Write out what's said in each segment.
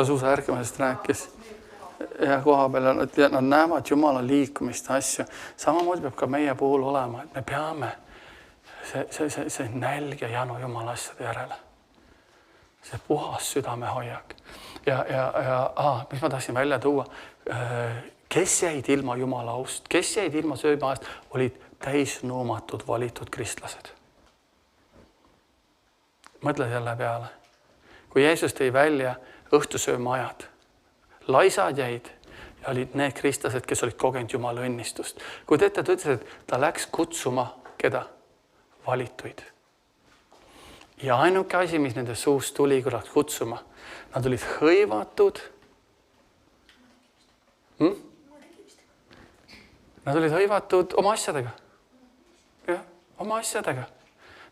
Susa ärkamisest rääkis ja koha peal, et nad näevad Jumala liikumist asju. Samamoodi peab ka meie puhul olema, et me peame see nälg ja janu Jumala asjade järele. See puhas südamehoiak. Mis ma tahtsin välja tuua? Kes jäid ilma Jumala aust, kes jäid ilma söömaast, olid täisnuumatud valitud kristlased. Mõtle selle peale. Kui Jeesus tõi välja õhtusöömaajad, laisad jäid ja olid need kristlased, kes olid kogenud Jumala õnnistust. Kui ta ütles, et ta läks kutsuma keda? Valituid. Ja ainuke asi, mis nende suust tuli, kui läks kutsuma, nad olid hõivatud. Nad olid hõivatud oma asjadega. Ja, oma asjadega.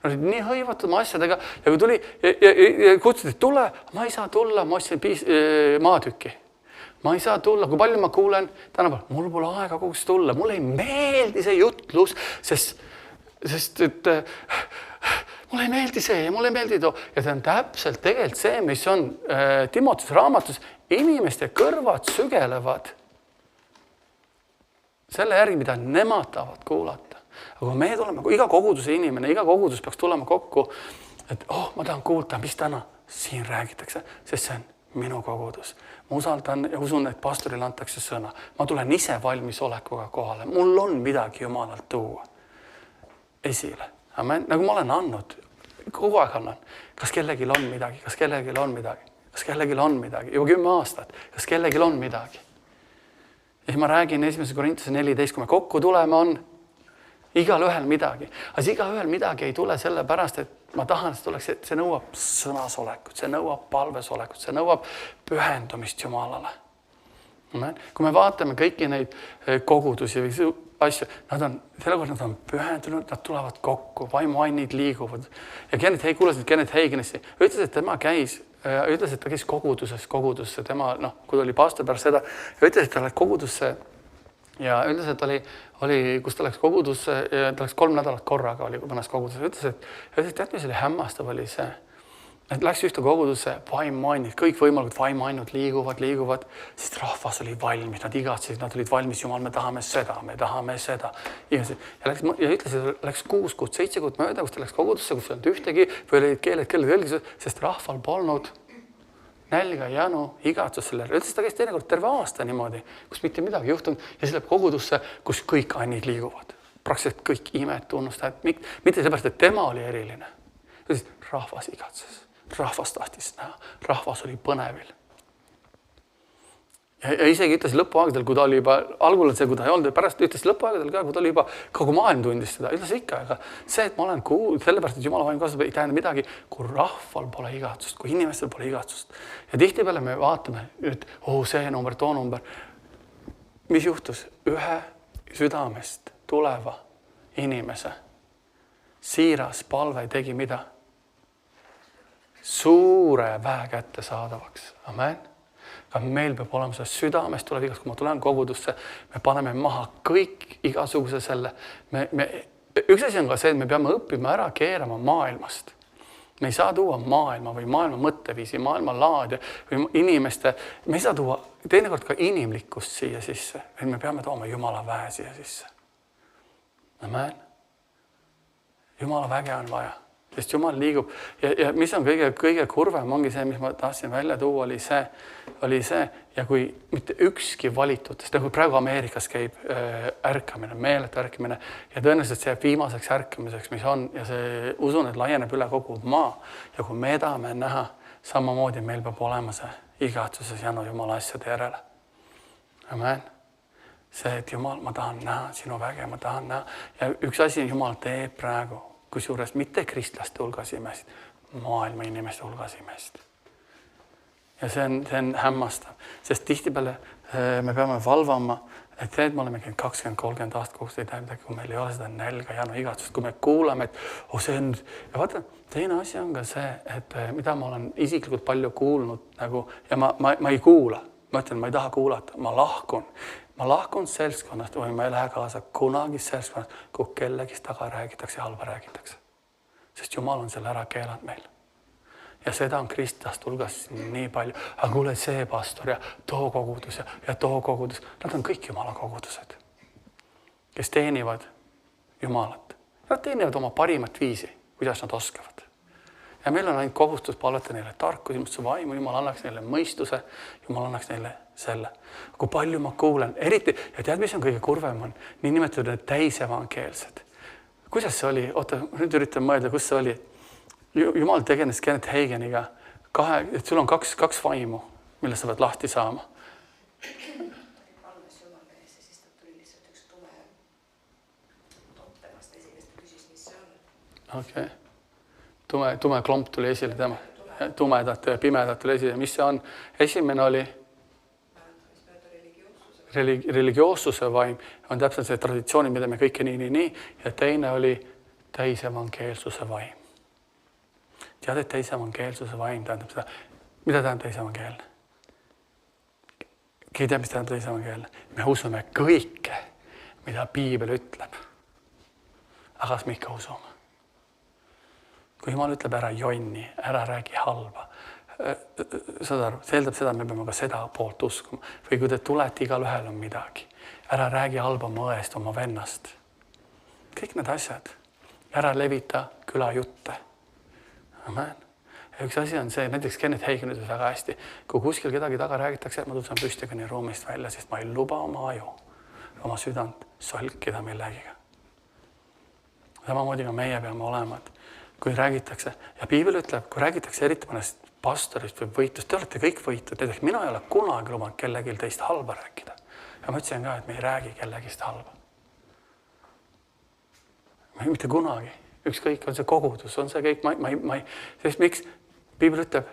Nad olid nii hõivatud oma asjadega ja kui tuli ja kutsuti, et tule, ma ei saa tulla, ma ostsin maatükki. Ma ei saa tulla, kui palju ma kuulen tänapäeval, mul pole aega kogus tulla, mul ei meeldi see jutlus, sest et mulle ei meeldi see ja mulle ei meeldi too. Ja see on täpselt tegelikult see, mis on Timotuse raamatus, inimeste kõrvad sügelevad selle järgi, mida nemad tahavad kuulata. Aga kui me tuleme, iga koguduse inimene, iga kogudus peaks tulema kokku, et ma tahan kuulda, mis täna siin räägitakse, sest see on minu kogudus. Ma usaldan ja usun, et pastorile antakse sõna. Ma tulen ise valmis olekuga kohale. Mul on midagi Jumalalt tuua esile. Amen. Nagu ma olen andnud, kogu aeg annan. Kas kellegil on midagi? Kas kellegil on midagi? Kas kellegil on midagi? Juba 10 aastat. Kas kellegil on midagi? Ja ma räägin 1. Korintuse 14, kui me kokku tuleme, on igal ühel midagi. Aga igal ühel midagi ei tule selle pärast, et ma tahan, et see nõuab sõnas olekut, see nõuab palves olekut, see nõuab pühendumist Jumalale. Kui me vaatame kõiki neid kogudusi või asju, nad on pühendunud, nad tulevad kokku, vaimuannid liiguvad. Ja Kenneth Hagenisse ütles, et tema käis kogudusse, tema, kui oli pastor pärast seda, ja ütles, et ta läks kogudusse ja ütles, et oli, kus ta läks kogudusse ja ta läks 3 nädalat korraga oli mõnes kogudusse. Ütles, et mis oli hämmastav oli see, et läks ühte kogudusse, vaimuannid, kõik võimalikud vaimuannud liiguvad, siis rahvas oli valmis, nad igatsesid, nad olid valmis, Jumal, me tahame seda. Ja ütles, et läks 6 kuud, 7 kuud mööda, kus ta läks kogudusse, kus ei olnud ühtegi, või olid keeled, sest rahval polnud nälga, janu, igatsus selle. Ütles, ta käis teinekord terve aasta niimoodi, kus mitte midagi juhtunud ja siis läheb kogudusse, kus kõik annid liiguvad. Praktiliselt kõik imed tunnustavad, mitte seepärast, et tema oli eriline. Ütles, rahvas igatses. Rahvas tahtis näha, rahvas oli põnevil. Ja isegi ütles lõpuaegadel, kui ta oli juba, algul see, kui ta ei olnud, pärast ütles lõpuaegadel ka, kui ta oli juba kogu maailm tundis seda, ütles ikka, aga see, et ma olen kuulnud, sellepärast, et Jumala vaim kasvab, ei tähenda midagi, kui rahval pole igatsust, kui inimestel pole igatsust. Ja tihtipeale me vaatame, et see number, too number. Mis juhtus? Ühe südamest tuleva inimese siiras palve tegi mida? Suure väe kätte saadavaks. Amen. Ka meil peab olema see südamest tuleb igast, kui ma tulen kogudusse, me paneme maha kõik igasuguse selle. Üks asi on ka see, et me peame õppima ära keerama maailmast. Me ei saa tuua maailma või maailma mõtteviisi, maailma laad või inimeste, me ei saa tuua teinekord ka inimlikkust siia sisse, et me peame tooma Jumala väe siia sisse. Amen. Jumala väge on vaja. Sest Jumal liigub ja mis on kõige kurvem ongi see, mis ma tahtsin välja tuua, oli see ja kui mitte ükski valitutest, nagu praegu Ameerikas käib ärkamine, meeletu ärkamine ja tõenäoliselt see viimaseks ärkamiseks, mis on ja see usun, et laieneb üle kogu maa ja kui me edame näha, samamoodi meil peab olema see igatsuses janu Jumala asjade järele. Amen. See, et Jumal, ma tahan näha sinu väge, ma tahan näha ja üks asi Jumal teeb praegu kusjuures mitte kristlaste hulgas imesid, maailma inimeste hulgas imesid. Ja see on hämmastav, sest tihtipeale me peame valvama, et see, et me oleme 20-30 aastat kogus, ei tähenda, kui meil ei ole seda nälga ja igatsust, kui me kuulame, et see on... Ja vaata, teine asi on ka see, et mida ma olen isiklikult palju kuulnud nagu, ja ma ei kuula, ma ütlen, ma ei taha kuulata, ma lahkun seltskonnast või ma ei lähe kaasa kunagi seltskonnast, kui kellegist taga räägitakse ja halva räägitakse. Sest Jumal on selle ära keelanud meil. ja seda on kristlast hulgas nii palju. Aga kuule, see pastor ja too kogudus ja too kogudus, nad on kõik Jumala kogudused, kes teenivad Jumalat. Nad teenivad oma parimat viisi, kuidas nad oskavad. Ja meil on ainult kohustus palveta neile tarku, ilmutuse vaimu, Jumal annaks neile mõistuse, Jumal annaks neile selle. Kui palju ma kuulen, eriti, ja tead, mis on kõige kurvem on, nii nimetatud need täisevangeelsed. Kuidas see oli? Oota, nüüd üritan mõelda, kus see oli. Jumal tegeles Kenneth Haginiga, et sul on kaks vaimu, mille sa pead lahti saama. Palves Jumala ees ja siis ta tuli lihtsalt üks temast esimest ja küsis, mis see on. Okei. Tume klomp tuli esile tema. Tumedat ja pimedat tuli esile. Mis see on? Esimene oli religioossuse vaim. On täpselt see traditsiooni, mida me kõike nii. Ja teine oli täisevangeelsuse vaim. Tead, et täisevangeelsuse vaim tähendab seda. Mida tähendab täisevangeelne? Keegi teab, mis tähendab täisevangeelne? Me usume kõike, mida Piibel ütleb. Aga kas me ikka usume? Kui Jumal ütleb ära jonni, ära räägi halba, saad aru, see eeldab seda, et me peame ka seda poolt uskuma. Või kui te tulete, igal ühel on midagi. Ära räägi halba oma õest, oma vennast. Kõik need asjad. Ära levita külajutte. Amen. Ja üks asi on see, näiteks Kenneth Hagin ütles väga hästi, kui kuskil kedagi taga räägitakse, et ma tõusen püstikõni ruumist välja, sest ma ei luba oma aju, oma südant solkida millegiga. Samamoodi ka meie peame olema, et kui räägitakse, ja Piibel ütleb, kui räägitakse eriti mõnest pastorist või võitust, te olete kõik võitud, näiteks mina ei ole kunagi lubanud kellelgi teist halba rääkida. Ja ma ütlesin ka, et me ei räägi kellegist halba. Mitte kunagi. Ükskõik, on see kogudus, on see kõik, sest miks? Piibel ütleb,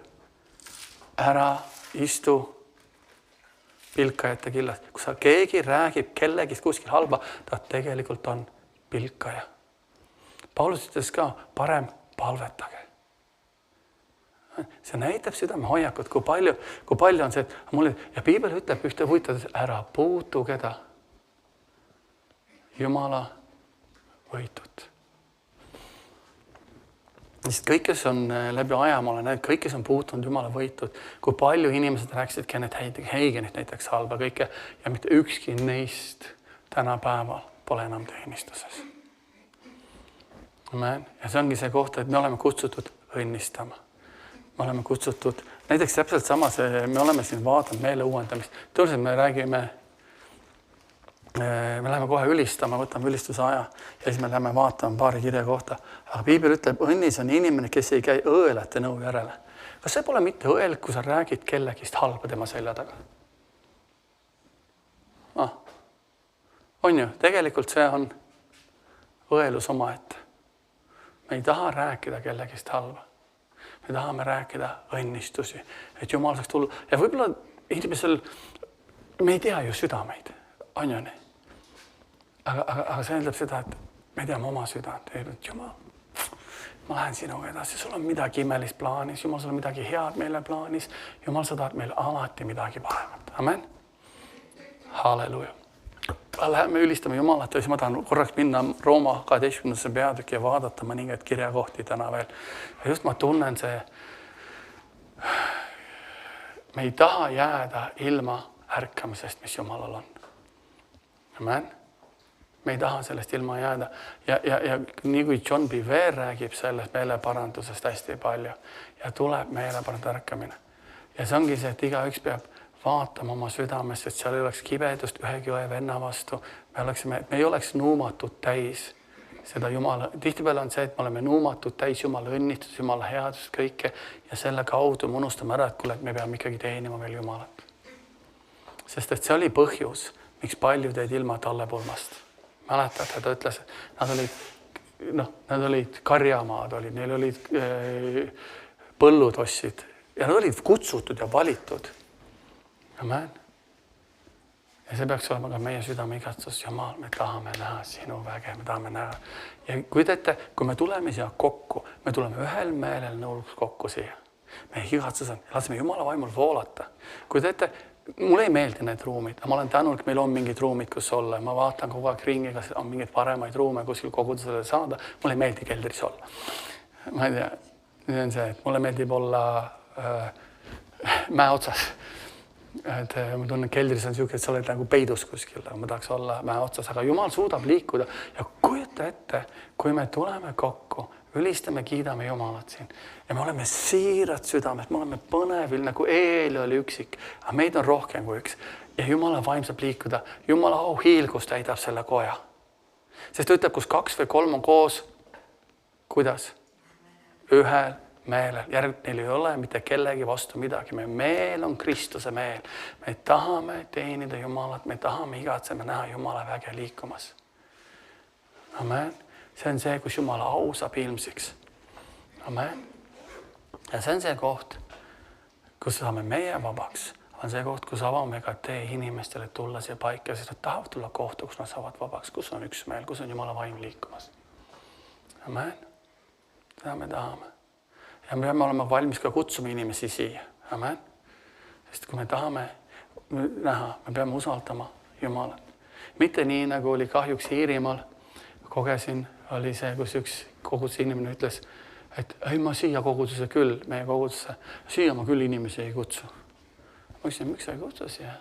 ära istu pilkajate killas. Kui sa keegi räägib kellegist kuskil halba, ta tegelikult on pilkaja. Paulus ütles ka, parem palvetage. See näitab südame hoiakut, kui palju on see, ja Piibel ütleb ühte huvitav, ära puutu keda? Jumala võitut. Sest kõik, kes on läbi aja, ma olen näinud, kõik, kes on puutunud Jumala võitud, kui palju inimesed rääkisid Kenneth Haginit näiteks halba kõike ja mitte ükski neist tänapäeval pole enam teenistuses. Amen. Ja see ongi see koht, et me oleme kutsutud õnnistama. Me oleme kutsutud, näiteks täpselt sama see, me oleme siin vaadanud meele uuendamist. Tõenäoliselt me räägime, me läheme kohe ülistama, võtame ülistuse aja ja siis me läheme vaatama paari kirja kohta. Aga Piibel ütleb, õnnis on inimene, kes ei käi õelate nõu järele. Kas see pole mitte õel, kui sa räägid kellegist halba tema selja taga? On ju, tegelikult see on õelus omaette. Me ei taha rääkida kellegist halba. Me tahame rääkida õnnistusi, et Jumal saaks tulla. Ja võib-olla inimesel, me ei tea ju südameid, on ju nii. Aga see eeldab seda, et me teame oma südant. Jumal, ma lähen sinuga edasi, sul on midagi imelist plaanis, Jumal, sul on midagi head meile plaanis. Jumal, sa tahad meile alati midagi paremat. Amen. Halleluja. Läheme ülistame Jumalat ja siis ma tahan korraks minna Rooma 12. peatüki ja vaadata mõningaid kirjakohti täna veel. Ja just ma tunnen see, me ei taha jääda ilma ärkamisest, mis Jumalal on. Amen. Me ei taha sellest ilma jääda. Ja nii kui John Bevere räägib sellest meeleparandusest hästi palju ja tuleb meeleparand ärkamine. Ja see ongi see, et igaüks peab vaatama oma südamest, et seal ei oleks kibedust ühegi õe venna vastu. Me ei oleks nuumatud täis seda Jumala. Tihtipeale on see, et me oleme nuumatud täis Jumala õnnitus, Jumala headust, kõike ja selle kaudu me unustame ära, et kuule, et me peame ikkagi teenima veel Jumalat. Sest et see oli põhjus, miks paljud jäid ilma tallepulmast. Mäletate, ta ütles, et nad olid karjamaad, neil olid põllutossid ja nad olid kutsutud ja valitud. Amen. Ja see peaks olema ka meie südame igatsus. Jumal, me tahame näha sinu väge, me tahame näha. Ja kui me tuleme siia kokku, me tuleme ühel meelel nõuluks kokku siia. Meie igatsus on, laseme Jumala vaimul voolata. Kui mulle ei meeldi need ruumid, ma olen tänulik, meil on mingid ruumid, kus olla. Ma vaatan kogu aeg ringi, kas on mingeid paremaid ruume kuskil kogudusele saada. Mulle ei meeldi keldris olla. Ma ei tea, see on see, et mulle meeldib olla mäe otsas. Et ma tunnen, keldris on siuke, et sa oled nagu peidus kuskil, ma tahaks olla mäe otsas, aga Jumal suudab liikuda ja kujuta ette, kui me tuleme kokku, ülistame, kiidame Jumalat siin ja me oleme siirad südames, me oleme põnevil, nagu Eeli oli üksik, aga meid on rohkem kui üks ja Jumala vaim saab liikuda, Jumala auhiilgus täidab selle koja. Sest ta ütleb, kus 2 või 3 on koos, kuidas? Ühel meelel, neil ei ole mitte kellegi vastu midagi, meie meel on Kristuse meel. Me tahame teenida Jumalat, me tahame igatseme näha Jumala väge liikumas. Amen. See on see, kus Jumala au saab ilmsiks. Amen. Ja see on see koht, kus saame meie vabaks. On see koht, kus avame ka tee inimestele tulla siia paika, sest nad tahavad tulla kohta, kus nad saavad vabaks, kus on üks meel, kus on Jumala vaim liikumas. Amen. Seda me tahame. Ja me peame olema valmis ka kutsuma inimesi siia. Amen. Sest kui me tahame näha, me peame usaldama Jumalat. Mitte nii, nagu oli kahjuks Iirimaal. Kogesin, oli see, kus üks koguduse inimene ütles, et ei, ma siia koguduse küll, meie kogudusse, siia ma küll inimesi ei kutsu. Ma ütlesin, miks sa ei kutsu siia?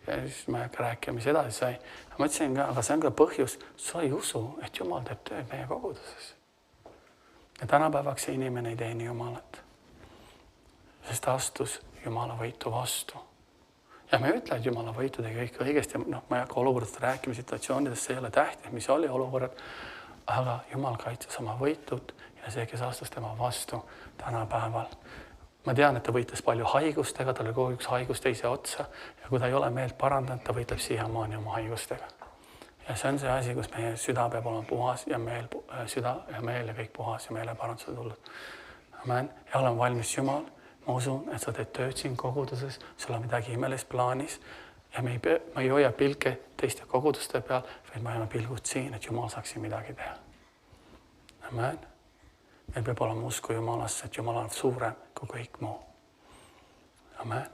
Ja siis ma ei hakka rääkima, mis edasi sai. Ma ütlesin ka, aga see on ka põhjus, sa ei usu, et Jumal teeb tööd meie koguduses. Ja tänapäevaks see inimene ei teeni Jumalat, sest ta astus Jumala võitu vastu. Ja me ütle, et Jumala võitu tegi kõik õigesti. Ma ei hakka olukordadest rääkima situatsioonidest, see ei ole tähtis, mis oli olukorrad. Aga Jumal kaitses oma võitut ja see, kes astus tema vastu tänapäeval. Ma tean, et ta võitles palju haigustega, tal oli kogu üks haigus teise otsa ja kui ta ei ole meelt parandanud, ta võitleb siiamaani oma haigustega. Ja see on see asi, kus meie süda peab olema puhas ja süda ja meel ja kõik puhas ja meele parandusele tulnud. Amen. Ja olen valmis Jumal. Ma usun, et sa teed tööd siin koguduses, sul on midagi imelist plaanis ja ma ei hoia pilke teiste koguduste peal, vaid ma hoian pilgud siin, et Jumal saaks siin midagi teha. Amen. Meil peab olema usku Jumalasse, et Jumal on suurem kui kõik muu. Amen.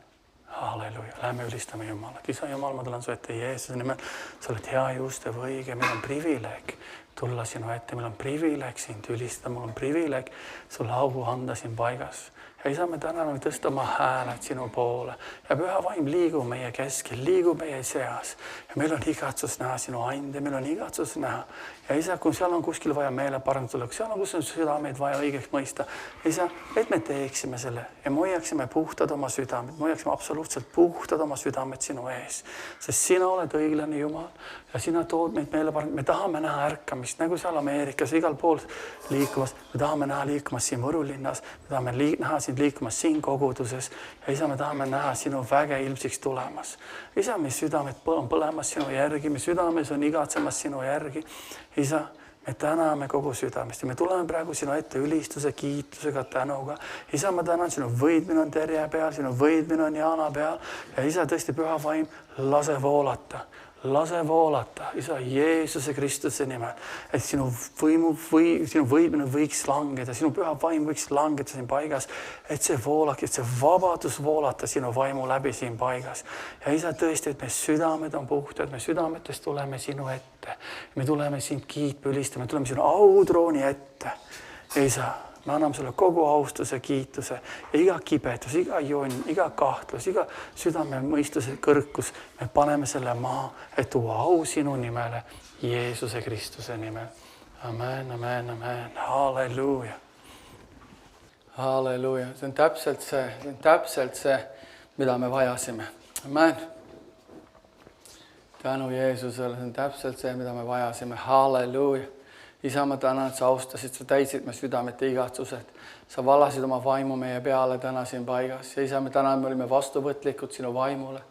Halleluja. Lähme ülistame Jumalat. Isa Jumal, ma tulen su ette Jeesuse nimel. Sa oled hea, juustev, õige. Meil on privileeg tulla sinu ette. Meil on privileeg sind ülistada. Meil on privileeg sulle au anda siin paigas. Ja isa, me täname tõsta oma hääled sinu poole. Ja püha vaim liigub meie keskel, liigub meie seas. Ja meil on igatsus näha sinu ande, meil on igatsus näha. Ja isa, kui seal on kuskil vaja meele parandada, kui seal on, kus on südameid vaja õigeks mõista. Isa, et me teeksime selle ja me hoiaksime puhtad oma südamed. Me hoiaksime absoluutselt puhtad oma südamed sinu ees. Sest sina oled õiglane Jumal ja sina tood meid meele parandada. Me tahame näha ärkamist, nagu seal Ameerikas, igal pool liikumas. Me tahame näha liikumas siin Võru linnas. Me tahame näha sind liikumas siin koguduses. Ja isa, me tahame näha sinu väge ilmsiks tulemas. Isa, meie südamed on põlemas sinu järgi, meie südames on igatsemas sinu järgi. Isa, me täname kogu südamest ja me tuleme praegu sinu ette ülistuse, kiitusega, tänuga. Isa, ma tänan, sinu võidmine on Terje peal, sinu võidmine on Jaana peal ja isa, tõesti püha vaim, lase voolata. Lase voolata, isa, Jeesuse Kristuse nimel, et sinu võidmine võiks langeda, sinu püha vaim võiks langeda siin paigas, et see voolak, et see vabadus voolata sinu vaimu läbi siin paigas. Ja isa, tõesti, et me südamed on puhtad, me südametest tuleme sinu ette. Me tuleme sind kiitma, ülistama, me tuleme sinu autrooni ette. Isa, me anname sulle kogu austuse, kiituse ja iga kibetus, iga jonn, iga kahtlus, iga südame mõistuse kõrkus, me paneme selle maha, et tuua au sinu nimele, Jeesuse Kristuse nimel. Amen, amen, amen. Halleluuja. Halleluuja. See on täpselt see, mida me vajasime. Amen. Tänu Jeesusele, see on täpselt see, mida me vajasime. Halleluuja. Isa, ma tänan, et sa austasid, sa täitsid me südamete igatsused. Sa valasid oma vaimu meie peale täna siin paigas. Ja isa, me tänan, me olime vastuvõtlikud sinu vaimule.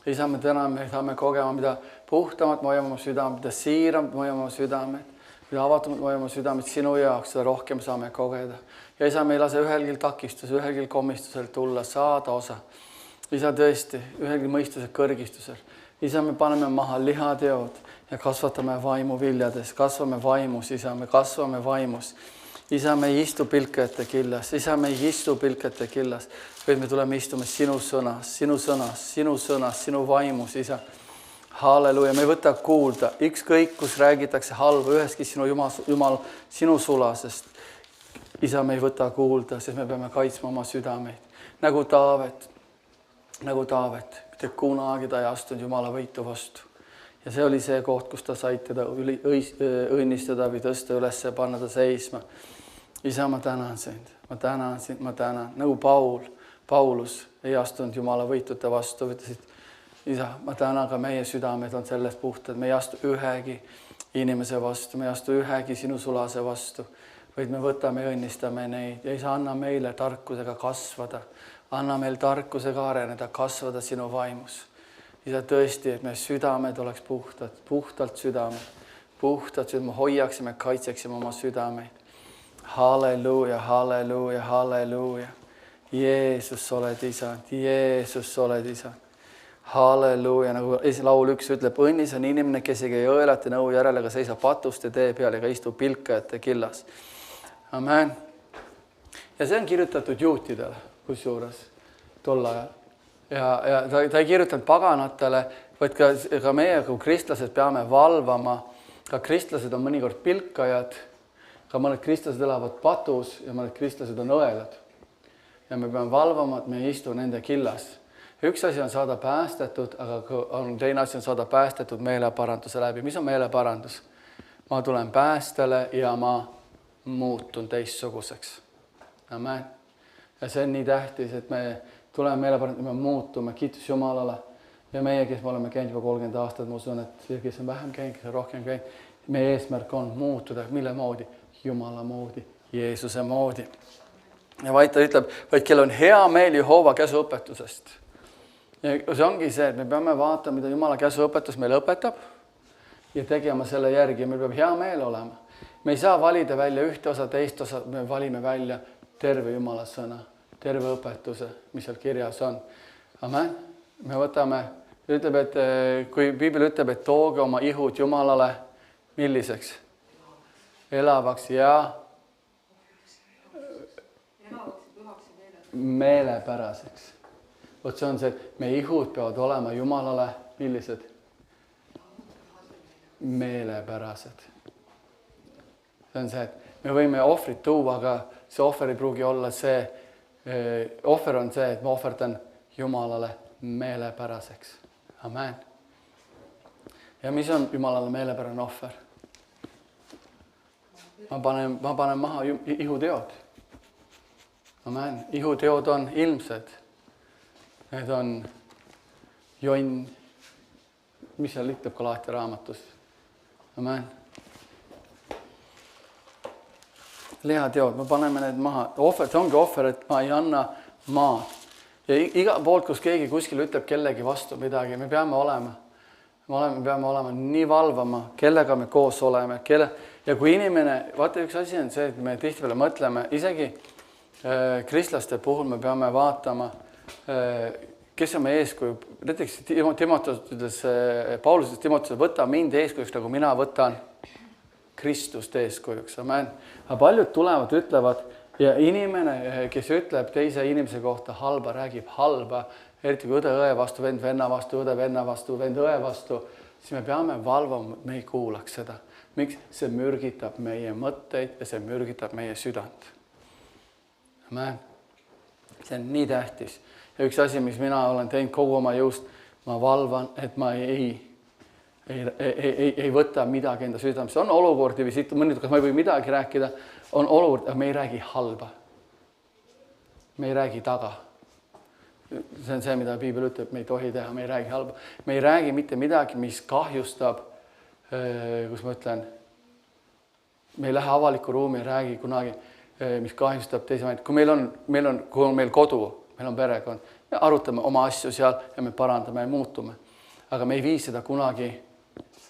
Isa, me tänan, me saame kogema, mida puhtamat me hoiame oma südamed, mida siiram me hoiame oma südamed, mida avatumad me hoiame oma südamed sinu jaoks, seda rohkem saame kogeda. Ja isa, me ei lase ühelgi takistus, ühelgi komistusel tulla, saada osa. Isa, tõesti, ühelgi mõistuse kõrgistusel. Isa, me paneme maha lihateod ja kasvatame vaimu viljades, kasvame vaimus, isa, me kasvame vaimus. Isa, me ei istu pilkete killas, isa, me ei istu pilkete killas, vaid me tuleme istume sinu sõnas, sinu vaimus, isa. Halleluuja, me ei võta kuulda, ükskõik kus räägitakse halva üheski sinu Jumal, sinu sulasest isa, me ei võta kuulda, sest me peame kaitsma oma südameid. Nagu Taavet, mitte kunagi ta ei astunud Jumala võitu vastu. Ja see oli see koht, kus ta sai teda õnnistada või tõsta üles ja panna ta seisma. Isa, ma tänan sind, ma tänan. Nagu Paulus ei astunud Jumala võituta vastu, ütlesid, isa, ma tänan, ka meie südamed on sellest puhtad. Me ei astu ühegi inimese vastu, me ei astu ühegi sinu sulase vastu, vaid me võtame ja õnnistame neid. Ja isa, anna meile tarkusega kasvada. Anna meil tarkusega areneda, kasvada sinu vaimus. Isa, tõesti, et meie südamed oleks puhtalt südamed. Me hoiaksime, kaitseksime oma südameid. Halleluuja. Jeesus, oled isa. Halleluuja, nagu laul 1 ütleb, õnnis on inimene, kes ei käi õelate nõu järele, aga seisab patuste tee peal ega istu pilkajate killas. Amen. Ja see on kirjutatud juutidele, kusjuures tol ajal. Ja ta ei kirjutanud paganatele, vaid ka meie kui kristlased peame valvama. Ka kristlased on mõnikord pilkajad, ka mõned kristlased elavad patus ja mõned kristlased on õelad. Ja me peame valvama, et me ei istu nende killas. Üks asi on saada päästetud, aga teine asi on saada päästetud meeleparanduse läbi. Mis on meeleparandus? Ma tulen päästele ja ma muutun teistsuguseks. Amen. Ja see on nii tähtis, et me tuleme meeleparanduse, me muutume, kiitus Jumalale. Ja meie, kes me oleme käinud juba 30 aastat, ma usun, et kes on vähem käinud, kes on rohkem käinud, meie eesmärk on muutuda. Mille moodi? Jumala moodi, Jeesuse moodi. Ja vaid ta ütleb, vaid kel on hea meel Jehova käsuõpetusest. Ja see ongi see, et me peame vaatama, mida Jumala käsuõpetus meile õpetab ja tegema selle järgi. Meil peab hea meel olema. Me ei saa valida välja ühte osa, teist osa, me valime välja terve Jumala sõna, terve õpetuse, mis seal kirjas on. Amen. Me võtame, ütleb, et kui Piibel ütleb, et tooge oma ihud Jumalale milliseks? Elavaks ja meelepäraseks. Vot see on see, et meie ihud peavad olema Jumalale millised? Meelepärased. See on see, et me võime ohvrit tuua, aga see ohver ei pruugi olla see. Ohver on see, et ma ohverdan Jumalale meelepäraseks. Amen. Ja mis on Jumalale meelepärane ohver? Ma panen maha ihuteod. Amen. Ihuteod on ilmsed. Need on jonn, mis seal ütleb Galaatia raamatus. Amen. Lihateod, me paneme need maha. Ohver, see ongi ohver, et ma ei anna maad. Ja iga poolt, kus keegi kuskil ütleb kellegi vastu midagi, me peame olema nii valvama, kellega me koos oleme. Ja kui inimene, vaata üks asi on see, et me tihtipeale mõtleme, isegi kristlaste puhul me peame vaatama, kes on meie eeskuju. Näiteks Paulus ütles Timoteusele, võta mind eeskujuks, nagu mina võtan Kristust eeskujuks. Amen. Aga paljud tulevad, ütlevad, ja inimene, kes ütleb teise inimese kohta halba, räägib halba, eriti kui õde õe vastu, vend venna vastu, õde venna vastu, vend õe vastu, siis me peame valvama, et me ei kuulaks seda. Miks? See mürgitab meie mõtteid ja see mürgitab meie südant. Amen. See on nii tähtis. Ja üks asi, mis mina olen teinud kogu oma jõust, ma valvan, et ma ei võta midagi enda südamesse. On olukordi või siit mõned, kas ma ei või midagi rääkida, on olukord, aga me ei räägi halba. Me ei räägi taga. See on see, mida Piibel ütleb, me ei tohi teha, me ei räägi halba. Me ei räägi mitte midagi, mis kahjustab, kus ma ütlen, me ei lähe avaliku ruumi, ei räägi kunagi, mis kahjustab teise vaid. Kui meil on kodu, meil on perekond, me arutame oma asju seal ja me parandame ja muutume. Aga me ei vii seda kunagi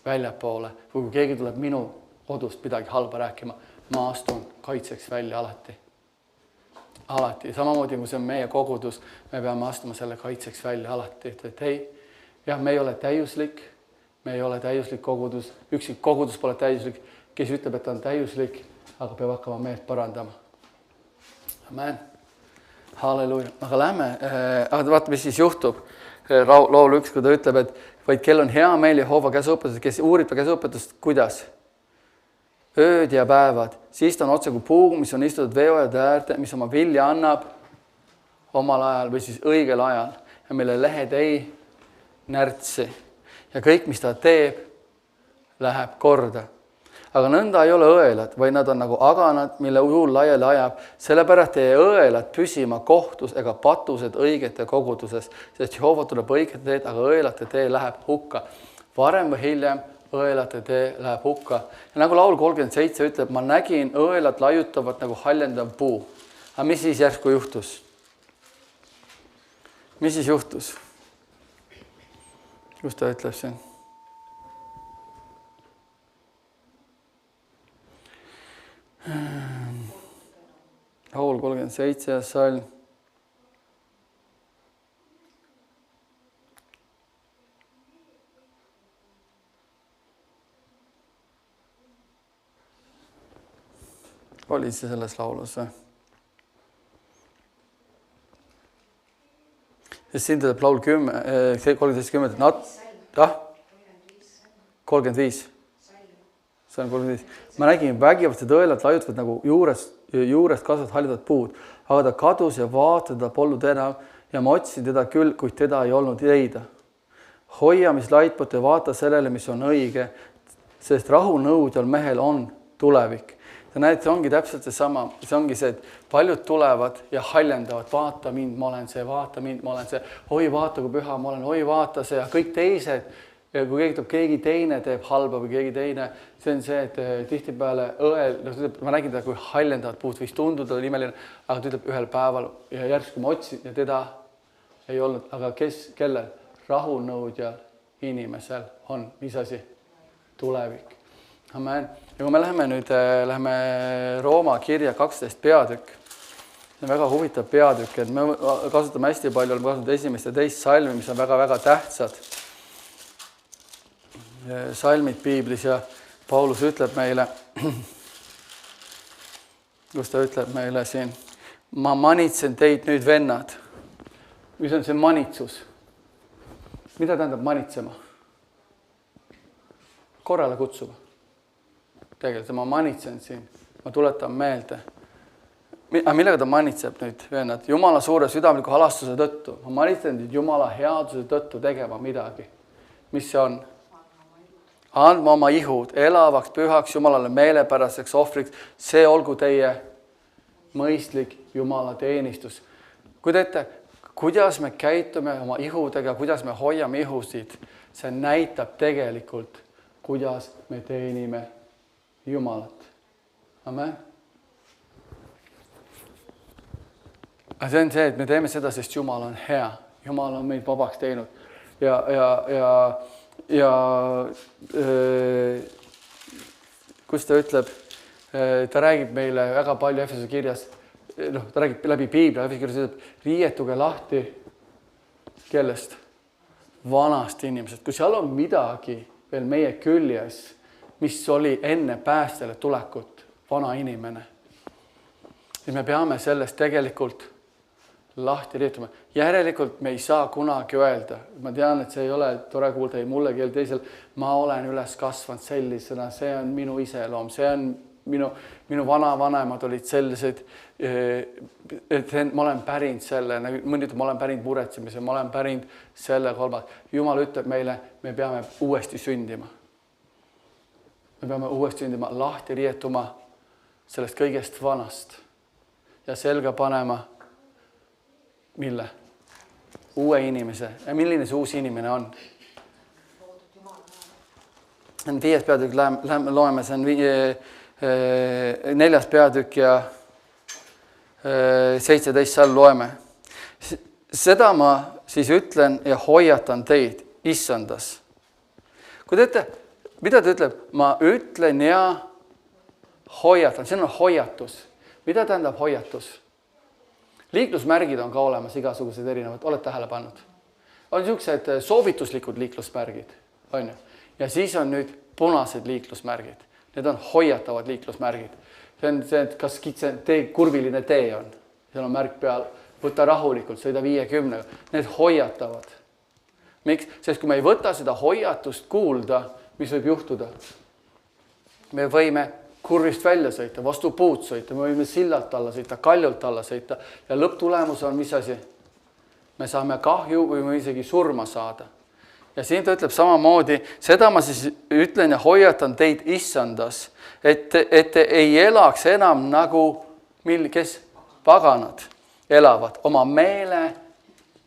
väljapoole. Kui keegi tuleb minu kodust midagi halba rääkima, ma astun kaitseks välja alati. Alati. Samamoodi, kui see on meie kogudus, me peame astuma selle kaitseks välja alati. Et ei, jah, me ei ole täiuslik, kogudus. Üksik kogudus pole täiuslik. Kes ütleb, et ta on täiuslik, aga peab hakkama meelt parandama. Amen. Halleluuja. Aga lähme, vaata, mis siis juhtub. Laul 1, kui ta ütleb, et vaid kel on hea meel Jehova käsuõpetusest, kes uurib ta käsuõpetust, kuidas? ööd ja päevad. Siis ta on otse kui puu, mis on istutud veeojade äärde, mis oma vilja annab omal ajal või siis õigel ajal ja mille lehed ei närtsi. Ja kõik, mis ta teeb, läheb korda. Aga nõnda ei ole õelad, vaid nad on nagu aganad, mille tuul laiali ajab. Sellepärast ei õelad püsima kohtus ega patused õigete koguduses, sest Jehoova tuleb õigete teed, aga õelate tee läheb hukka. Varem või hiljem õelate tee läheb hukka. Ja nagu laul 37 ütleb, ma nägin õelad laiutavat nagu haljendav puu. Aga mis siis järsku juhtus? Mis siis juhtus? Kus ta ütleb siin? Laul 37 salm. Oli see selles laulus või? Sest siin tuleb laul 13.10, et nad... 35. See on 35. Ma nägin vägivaldsed õelad laiutavad nagu juurest kasvavad haljuvad puud, aga ta kadus ja vaatada polnud enam ja ma otsisin teda küll, kuid teda ei olnud leida. Hoia, mis laitpot ja vaata sellele, mis on õige, sest rahunõudjal mehel on tulevik. Sa näed, see ongi täpselt seesama, see ongi see, et paljud tulevad ja haljendavad, vaata mind, ma olen see, vaata mind, ma olen see, oi vaata, kui püha ma olen, oi vaata see ja kõik teised. Ja kui keegi teine teeb halba või keegi teine, see on see, et tihtipeale õel, ma nägin teda, kui haljendavad puud, võis tunduda imeline, aga ta ütleb ühel päeval ja järsku ma otsin ja teda ei olnud, aga kellel? Rahunõudjal inimesel on, mis asi? Tulevik. Amen. Ja kui me läheme Rooma kirja 12 peatükk, see on väga huvitav peatükk, et me kasutame hästi palju, oleme kasutanud esimest ja teist salmi, mis on väga-väga tähtsad salmid piiblis ja Paulus ütleb meile, kus ta ütleb meile siin, ma manitsen teid nüüd vennad. Mis on see manitsus? Mida tähendab manitsema? Korrale kutsuma. Tegelikult ma manitsen siin, ma tuletan meelde. Millega ta manitseb nüüd vennad? Jumala suure südamliku halastuse tõttu. Ma manitsen teid Jumala headuse tõttu tegema midagi. Mis see on? Andma oma ihud elavaks, pühaks, Jumalale meelepäraseks ohvriks. See olgu teie mõistlik Jumala teenistus. Kui teete, kuidas me käitume oma ihudega, kuidas me hoiame ihusid, see näitab tegelikult, kuidas me teenime Jumalat. Amen. Aga see on see, et me teeme seda, sest Jumal on hea. Jumal on meid vabaks teinud. Ja kus ta ütleb, ta räägib meile väga palju Efesuse kirjas, ta räägib läbi piibli, Efesuse kirjas ütleb, riietuge lahti kellest? Vanast inimesest. Kui seal on midagi veel meie küljes, mis oli enne päästjale tulekut, vana inimene, siis me peame sellest tegelikult lahti riituma. Järelikult me ei saa kunagi öelda, ma tean, et see ei ole tore kuulda ei mulle, keel teisel, ma olen üles kasvanud sellisena, see on minu iseloom, see on minu vanavanemad olid sellised, et ma olen pärinud selle, mõni ütleb, ma olen pärinud muretsemise, ma olen pärinud selle kolmad. Jumal ütleb meile, me peame uuesti sündima. Me peame uuesti sündima, lahti rietuma sellest kõigest vanast ja selga panema mille? Uue inimese. Ja milline see uus inimene on? On 5. peatükk, läheme loeme, see on 4. peatükk ja 17 salm loeme. Seda ma siis ütlen ja hoiatan teid, issandas. Kui teete, mida ta ütleb? Ma ütlen ja hoiatan, see on hoiatus. Mida tähendab hoiatus? Liiklusmärgid on ka olemas igasugused erinevad, oled tähele pannud. On niisugused soovituslikud liiklusmärgid, on ju. Ja siis on nüüd punased liiklusmärgid. Need on hoiatavad liiklusmärgid. See on see, et kas kurviline tee on. Seal on märk peal, võta rahulikult, sõida 50. Need hoiatavad. Miks? Sest kui me ei võta seda hoiatust kuulda, mis võib juhtuda? Me võime kurvist välja sõita, vastu puud sõita, me võime sillalt alla sõita, kaljult alla sõita ja lõpptulemus on mis asi? Me saame kahju või me isegi surma saada. Ja siin ta ütleb samamoodi, seda ma siis ütlen ja hoiatan teid issandas, et te ei elaks enam nagu, kes paganad elavad oma meele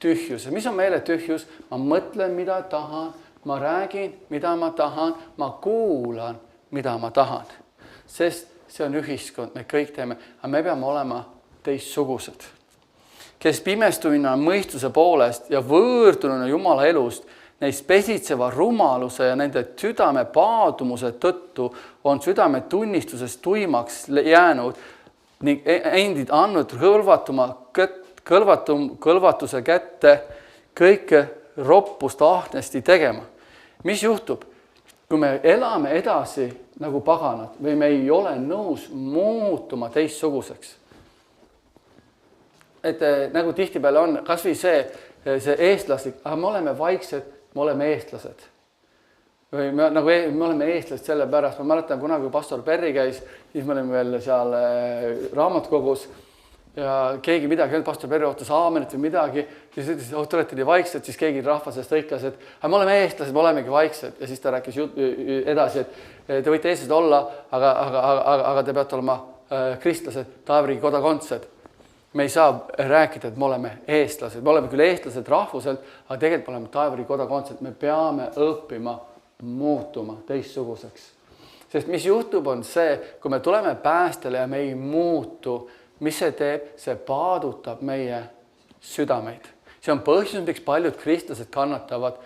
tühjus. Mis on meele tühjus? Ma mõtlen, mida tahan, ma räägin, mida ma tahan, ma kuulan, mida ma tahan. Sest see on ühiskond, me kõik teeme, aga me peame olema teistsugused. Kes pimestumine on mõistuse poolest ja võõrdununa Jumala elust, neist pesitseva rumaluse ja nende südame paadumuse tõttu on südame tunnistusest tuimaks jäänud ning endid andnud kõlvatuse kätte kõike roppust ahnesti tegema. Mis juhtub? Kui me elame edasi nagu paganad või me ei ole nõus muutuma teistsuguseks. Et nagu tihtipeale on, kas või see eestlaslik, aga me oleme vaiksed, me oleme eestlased. Või me oleme eestlased selle pärast, ma mäletan kunagi, kui pastor Perri käis, siis me olime veel seal raamatukogus ja keegi midagi, pastor Perri ootas aamenit või midagi, siis ütles, et te olete nii vaiksed, siis keegi rahva seest hõikas, et me oleme eestlased, me olemegi vaiksed. Ja siis ta rääkis edasi, et te võite eestlased olla, aga te peate olema kristlased, taevriigi kodakondsed. Me ei saa rääkida, et me oleme eestlased. Me oleme küll eestlased rahvuselt, aga tegelikult me oleme taevriigi kodakondsed. Me peame õppima muutuma teistsuguseks. Sest mis juhtub on see, kui me tuleme päästele ja me ei muutu, mis see teeb? See paadutab meie südameid. See on põhjus, miks paljud kristlased kannatavad.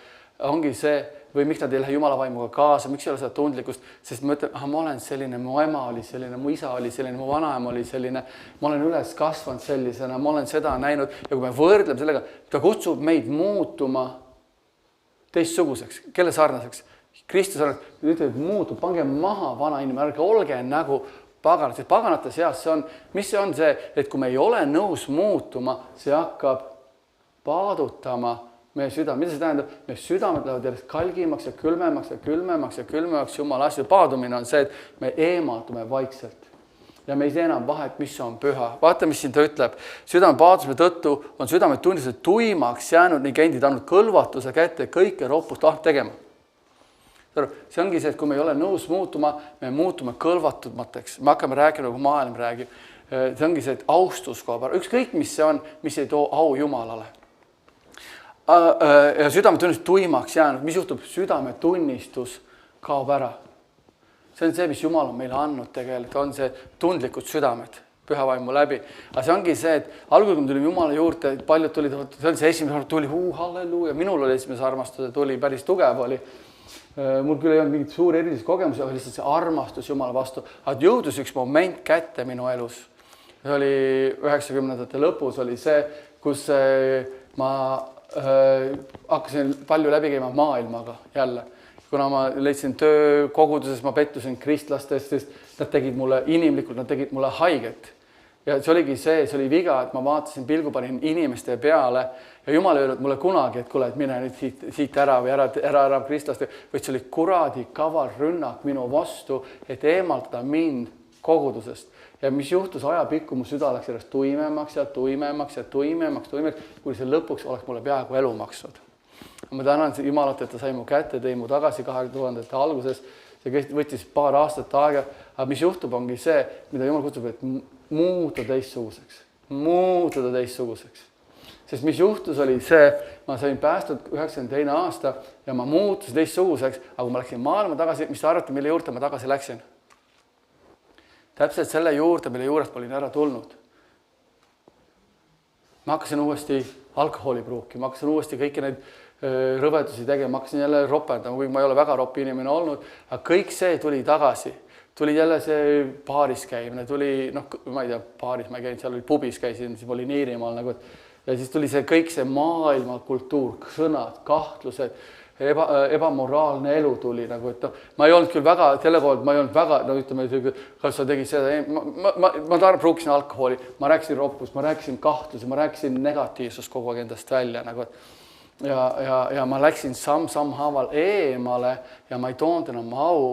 Ongi see, või miks nad ei lähe Jumala vaimuga kaasa, miks ei ole seda tundlikkust, sest ma ütlen, ma olen selline, mu ema oli selline, mu isa oli selline, mu vanaema oli selline, ma olen üles kasvanud sellisena, ma olen seda näinud ja kui me võrdleme sellega, ta kutsub meid muutuma teistsuguseks, kelle sarnaseks? Kristus ütleb, et muutub, pange maha vana inimene, ärge olge nagu paganad, sest paganate seas see on, mis see on see, et kui me ei ole nõus muutuma, see hakkab paadutama meie südame. Mida see tähendab? Meie südamed lähevad järjest kalgimaks ja külmemaks ja külmemaks ja külmemaks Jumala asju. Paadumine on see, et me eemaldume vaikselt ja me ei tee enam vahet, mis on püha. Vaata, mis siin ta ütleb. Südame paadusme tõttu on südame tunnistused tuimaks jäänud ning endid andnud kõlvatuse kätte kõike roppust tegema. See ongi see, et kui me ei ole nõus muutuma, me muutume kõlvatumateks. Me hakkame rääkima, nagu maailm räägib. See ongi see, et austus kaob ära. Ükskõik, mis see on, mis ei too au Jumalale. Ja südametunnistus tuimaks jäänud. Mis juhtub? Südametunnistus kaob ära. See on see, mis Jumal on meile andnud tegelikult. On see tundlikud südamed püha vaimu läbi. Aga see ongi see, et algul kui me tulime Jumala juurde, paljud tulid, see oli see esimene tuli, halleluuja. Minul oli esimese armastuse, tuli päris tugev oli. Mul küll ei olnud mingit suuri erilisi kogemusi, aga lihtsalt see armastus Jumala vastu. Aga jõudus üks moment kätte minu elus. See oli 90ndate lõpus oli see, kus ma hakkasin palju läbi käima maailmaga jälle. Kuna ma leidsin töö koguduses, ma pettusin kristlastest, sest nad tegid mulle inimlikult, nad tegid mulle haiget. Ja see oligi see oli viga, et ma vaatasin pilgu panin inimeste peale ja Jumal ei öelnud mulle kunagi, et kuule, et mine nüüd siit ära või ära kristlaste, vaid see oli kuradi kaval rünnak minu vastu, et eemaldada mind kogudusest. Ja mis juhtus ajapikku, mu süda läks järjest tuimemaks ja tuimemaks ja tuimemaks, kui see lõpuks oleks mulle peaaegu elu maksnud. Ma tänan Jumalat, et ta sai mu kätte, tõi mu tagasi 2000-ndate alguses. See võttis paar aastat aega, aga mis juhtub ongi see, mida Jumal kutsub, et muuta teistsuguseks. Muutuda teistsuguseks. Sest mis juhtus oli see, ma sain päästud 92 aasta ja ma muutusin teistsuguseks, aga kui ma läksin maailma tagasi, mis te arvate, mille juurde ma tagasi läksin? Täpselt selle juurde, mille juurest ma olin ära tulnud. Ma hakkasin uuesti alkoholi pruuki, ma hakkasin uuesti kõiki neid rõvedusi tegema, ma hakkasin jälle ropendama, kui ma ei ole väga ropi inimene olnud, aga kõik see tuli tagasi. Tuli jälle see baaris käimine, tuli, ma ei tea, baaris ma ei käinud, seal oli pubis käisin, siis oli Niirimaal nagu, ja siis tuli see kõik see maailma kultuur, sõnad, kahtlused, ebamoraalne elu tuli nagu, et ma ei olnud küll väga, selle kooled ma ei olnud väga, ütleme, kas sa tegid seda, ma pruukisin alkoholi, ma rääkisin roppust, ma rääkisin kahtlusi, ma rääkisin negatiivsust kogu aeg endast välja nagu, ja ma läksin samm haaval eemale ja ma ei toonud enam au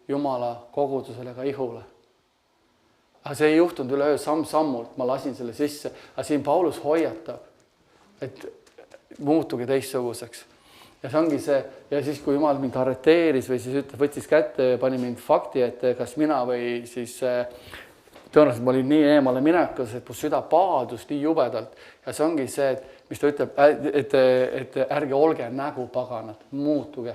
Jumala kogudusele ega ihule. aga see ei juhtunud üleöö samm-sammult, ma lasin selle sisse, aga siin Paulus hoiatab, et muutuge teistsuguseks. Ja see ongi see, ja siis kui Jumal mind arreteeris või siis võttis kätte ja pani mind fakti ette, kas mina või siis tõenäoliselt ma olin nii eemale minekus, et mu süda paadus nii jubedalt. Ja see ongi see, et mis ta ütleb, et ärge olge nägu paganad, muutuge.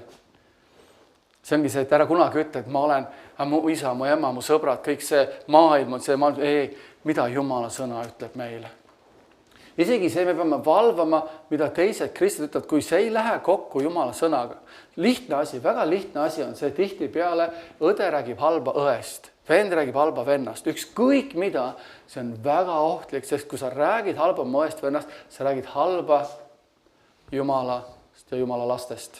See ongi see, et ära kunagi ütle, et ma olen mu isa, mu ema, mu sõbrad, kõik see maailm on see maailm. Ei, mida Jumala sõna ütleb meile. Isegi see me peame valvama, mida teised kristid ütlevad, kui see ei lähe kokku Jumala sõnaga. Lihtne asi, väga lihtne asi on see, tihti peale õde räägib halba õest. Vend räägib halba vennast, ükskõik mida, see on väga ohtlik, sest kui sa räägid halba mõest vennast, sa räägid halba Jumalast ja Jumala lastest.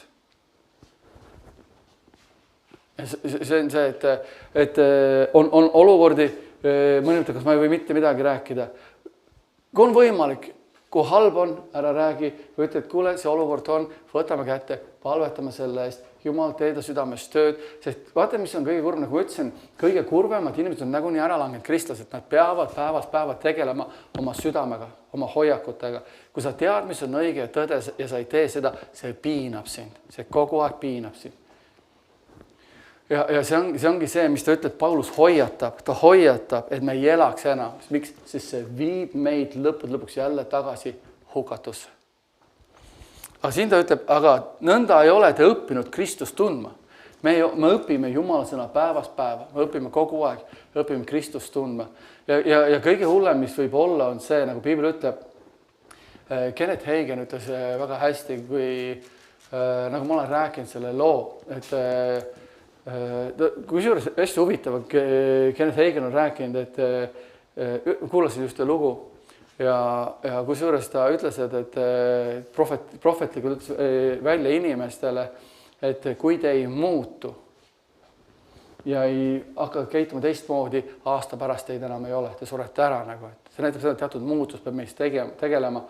See on see, et on olukordi, mõni ütleb, kas ma ei või mitte midagi rääkida. Kui on võimalik, kui halb on, ära räägi, või ütle, et kuule, see olukord on, võtame kätte, palvetame selle eest, Jumal teeda südames tööd, sest vaata, mis on kõige kurb, nagu ütlesin, kõige kurvemad inimesed on nagunii ära langenud kristlased, nad peavad päevast päeva tegelema oma südamega, oma hoiakutega. Kui sa tead, mis on õige ja tõde ja sa ei tee seda, see piinab sind, see kogu aeg piinab sind. Ja see ongi see, mis ta ütleb, Paulus hoiatab, ta hoiatab, et me ei elaks enam. Miks? Sest see viib meid lõpuks jälle tagasi hukatusse. Aga siin ta ütleb, aga nõnda ei ole te õppinud Kristust tundma. Me õpime Jumala sõna päevast päeva, me õpime kogu aeg, õpime Kristust tundma. Ja kõige hullem, mis võib olla, on see, nagu Piibel ütleb, Kenneth Hagin ütles väga hästi, kui nagu ma olen rääkinud selle loo, et kusjuures hästi huvitav, Kenneth Hagin on rääkinud, et kuulasin just lugu ja kusjuures ta ütles, et prohvetlikult ütles välja inimestele, et kui te ei muutu ja ei hakka käituma teistmoodi, aasta pärast teid enam ei ole, te surete ära nagu, et see näitab seda, et teatud muutus peab meist tegelema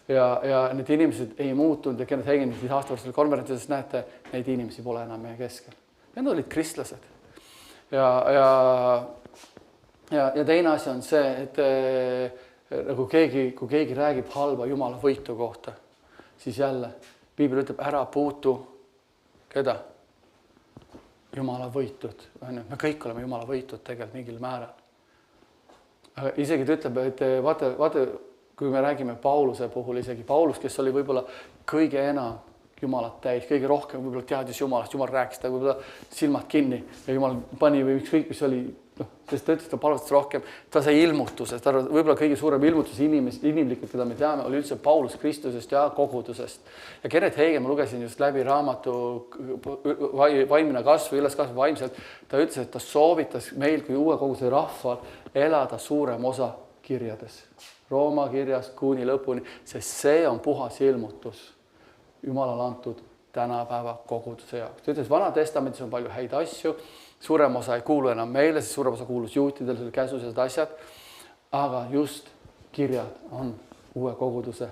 ja need inimesed ei muutunud ja Kenneth Hagin siis aasta pärast konverentsides näete, neid inimesi pole enam meie keskel. Need olid kristlased. Ja teine asi on see, et nagu kui keegi räägib halba Jumala võitu kohta, siis jälle Piibel ütleb, ära puutu keda? Jumala võitud. Me kõik oleme Jumala võitud tegelikult mingil määral. Aga isegi ta ütleb, et vaata, kui me räägime Pauluse puhul isegi, Paulus, kes oli võib-olla kõige enam Jumalat täis, kõige rohkem võib-olla teadis Jumalast, Jumal rääkis ta võib-olla silmad kinni ja Jumal pani või ükskõik, mis oli, sest ta ütles, ta palvetas rohkem, ta sai ilmutusest, võib-olla kõige suurem ilmutus inimlikult, keda me teame, oli üldse Paulus Kristusest ja kogudusest. Ja Kenneth Hagin, ma lugesin just läbi raamatu Vaimne kasv või üles kasv vaimselt, ta ütles, et ta soovitas meil kui uue koguduse rahval elada suurem osa kirjades, Rooma kirjas kuni lõpuni, sest see on puhas ilmutus Jumalale antud tänapäeva koguduse jaoks. Ta ütles, Vana Testamendis on palju häid asju, suurem osa ei kuulu enam meile, sest suurem osa kuulus juutidele, selle käsused asjad, aga just kirjad on uue koguduse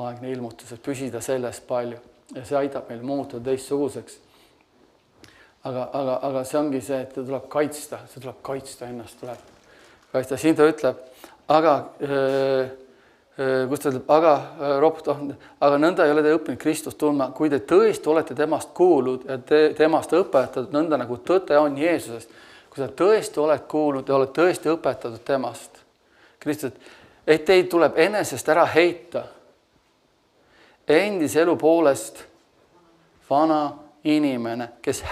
aegne ilmutus, et püsida sellest palju ja see aitab meil muutuda teistsuguseks. Aga see ongi see, et tuleb kaitsta ennast, tuleb kaitsta. Siin ta ütleb, kus ta ütleb, aga nõnda ei ole te õppinud Kristust tundma, kui te tõesti olete temast kuulnud ja temast õpetatud nõnda nagu tõte on Jeesusest. Kui sa tõesti oled kuulnud ja oled tõesti õpetatud temast, Kristus, et teid tuleb enesest ära heita endise elu poolest vana inimene, kes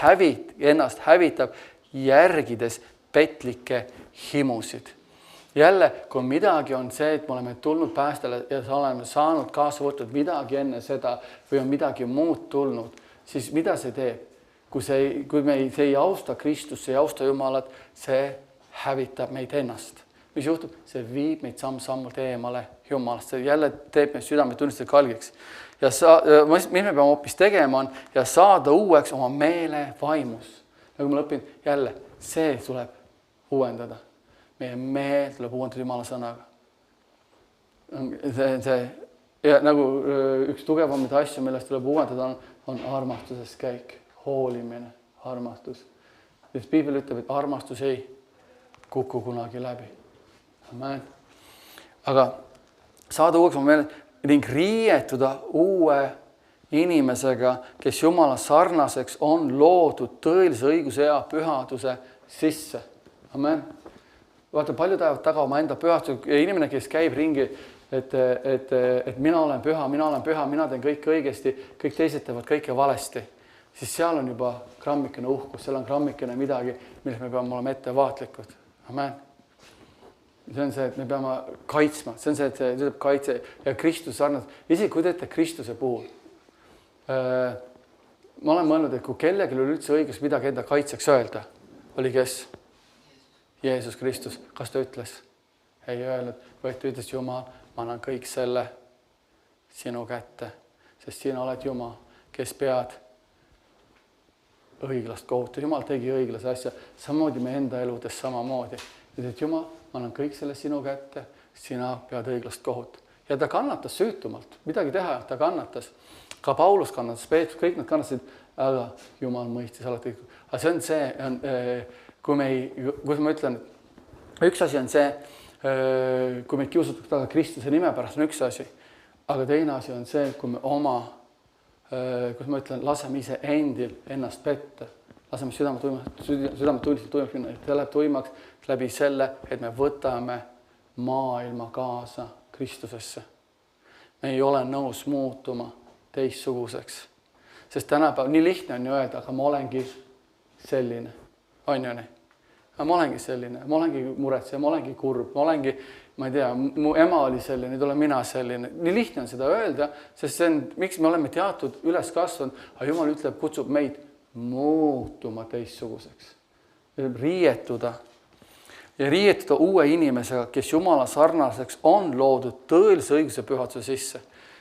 ennast hävitab järgides petlikke himusid. Jälle, kui midagi on see, et me oleme tulnud päästele ja oleme saanud kaasa võtnud midagi enne seda või on midagi muud tulnud, siis mida see teeb? Kui me ei austa Kristust, ei austa Jumalat, see hävitab meid ennast. Mis juhtub? See viib meid samm-sammult eemale Jumalast. See jälle teeb meid südame tunnistada kalgiks. Ja mis me peame hoopis tegema on ja saada uueks oma meele vaimus. Nagu ma lõpin, jälle, see tuleb uuendada. Meie meel tuleb uuendada Jumala sõnaga. Ja nagu üks tugevamaid asju, millest tuleb uuendada, on armastusest käik, hoolimine, armastus. Sest Piibel ütleb, et armastus ei kuku kunagi läbi. Amen. Aga saada uueks oma meeled ning riietuda uue inimesega, kes Jumala sarnaseks on loodud tõelise õiguse ja pühaduse sisse. Amen. Vaata, palju tahavad taga oma enda pühaduse ja inimene, kes käib ringi, et mina olen püha, mina teen kõik õigesti, kõik teised teevad kõike valesti, siis seal on juba grammikene uhkus, seal on grammikene midagi, milles me peame olema ettevaatlikud. Amen. See on see, et me peame kaitsma, see on see, et see ütleb kaitse ja Kristuse sarnaselt, isegi kui teete Kristuse puhul. Ma olen mõelnud, et kui kellelgi oli üldse õigus midagi enda kaitseks öelda, oli kes? Jeesus Kristus. Kas ta ütles? Ei öelnud, vaid ta ütles, Jumal, ma annan kõik selle sinu kätte, sest sina oled Jumal, kes pead õiglast kohut. Jumal tegi õiglase asja, samamoodi me enda eludes samamoodi. Et Jumal, ma annan kõik selle sinu kätte, sina pead õiglast kohut. Ja ta kannatas süütumalt, midagi teha, ta kannatas. Ka Paulus kannatas, Peetrus, kõik nad kannatasid, aga Jumal mõistis alati. Aga see on see, kui ma ütlen, üks asi on see, kui meid kiusatakse taga Kristuse nime pärast, on üks asi. Aga teine asi on see, kui me laseme ise endil ennast petta. Laseme südame tunnistada minna, et ta läheb tuimaks läbi selle, et me võtame maailma kaasa Kristusesse. Me ei ole nõus muutuma teistsuguseks. Sest tänapäeval nii lihtne on ju öelda, aga ma olengi selline. On ju nii? Ma olengi selline, ma olengi muretseja, ma olengi kurb, ma olengi, ma ei tea, mu ema oli selline, nüüd olen mina selline. Nii lihtne on seda öelda, sest see on, miks me oleme teatud üles kasvanud, aga Jumal ütleb, kutsub meid muutuma teistsuguseks. Riietuda. Ja riietuda uue inimesega, kes Jumala sarnaseks on loodud tõelise õiguse pühaduse sisse.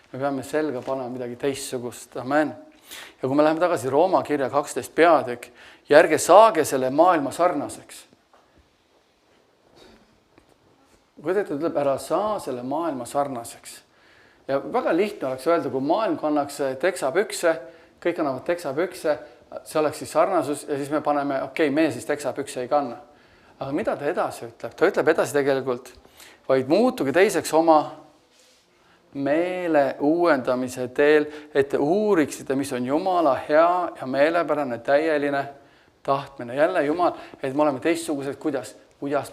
Me peame selga panema midagi teistsugust. Amen. Ja kui me läheme tagasi Rooma kirja 12 peatükk, ja ärge saage selle maailma sarnaseks. Kui te ütleb, ära saa selle maailma sarnaseks. Ja väga lihtne oleks öelda, kui maailm kannaks teksapükse, kõik annavad teksapükse, see oleks siis sarnasus ja siis me paneme, okei, meie siis teksapükse ei kanna. Aga mida ta edasi ütleb? Ta ütleb edasi tegelikult, vaid muutuge teiseks oma meele uuendamise teel, et te uuriksite, mis on Jumala hea ja meelepärane täieline tahtmine. Jälle Jumal, et me oleme teistsugused, kuidas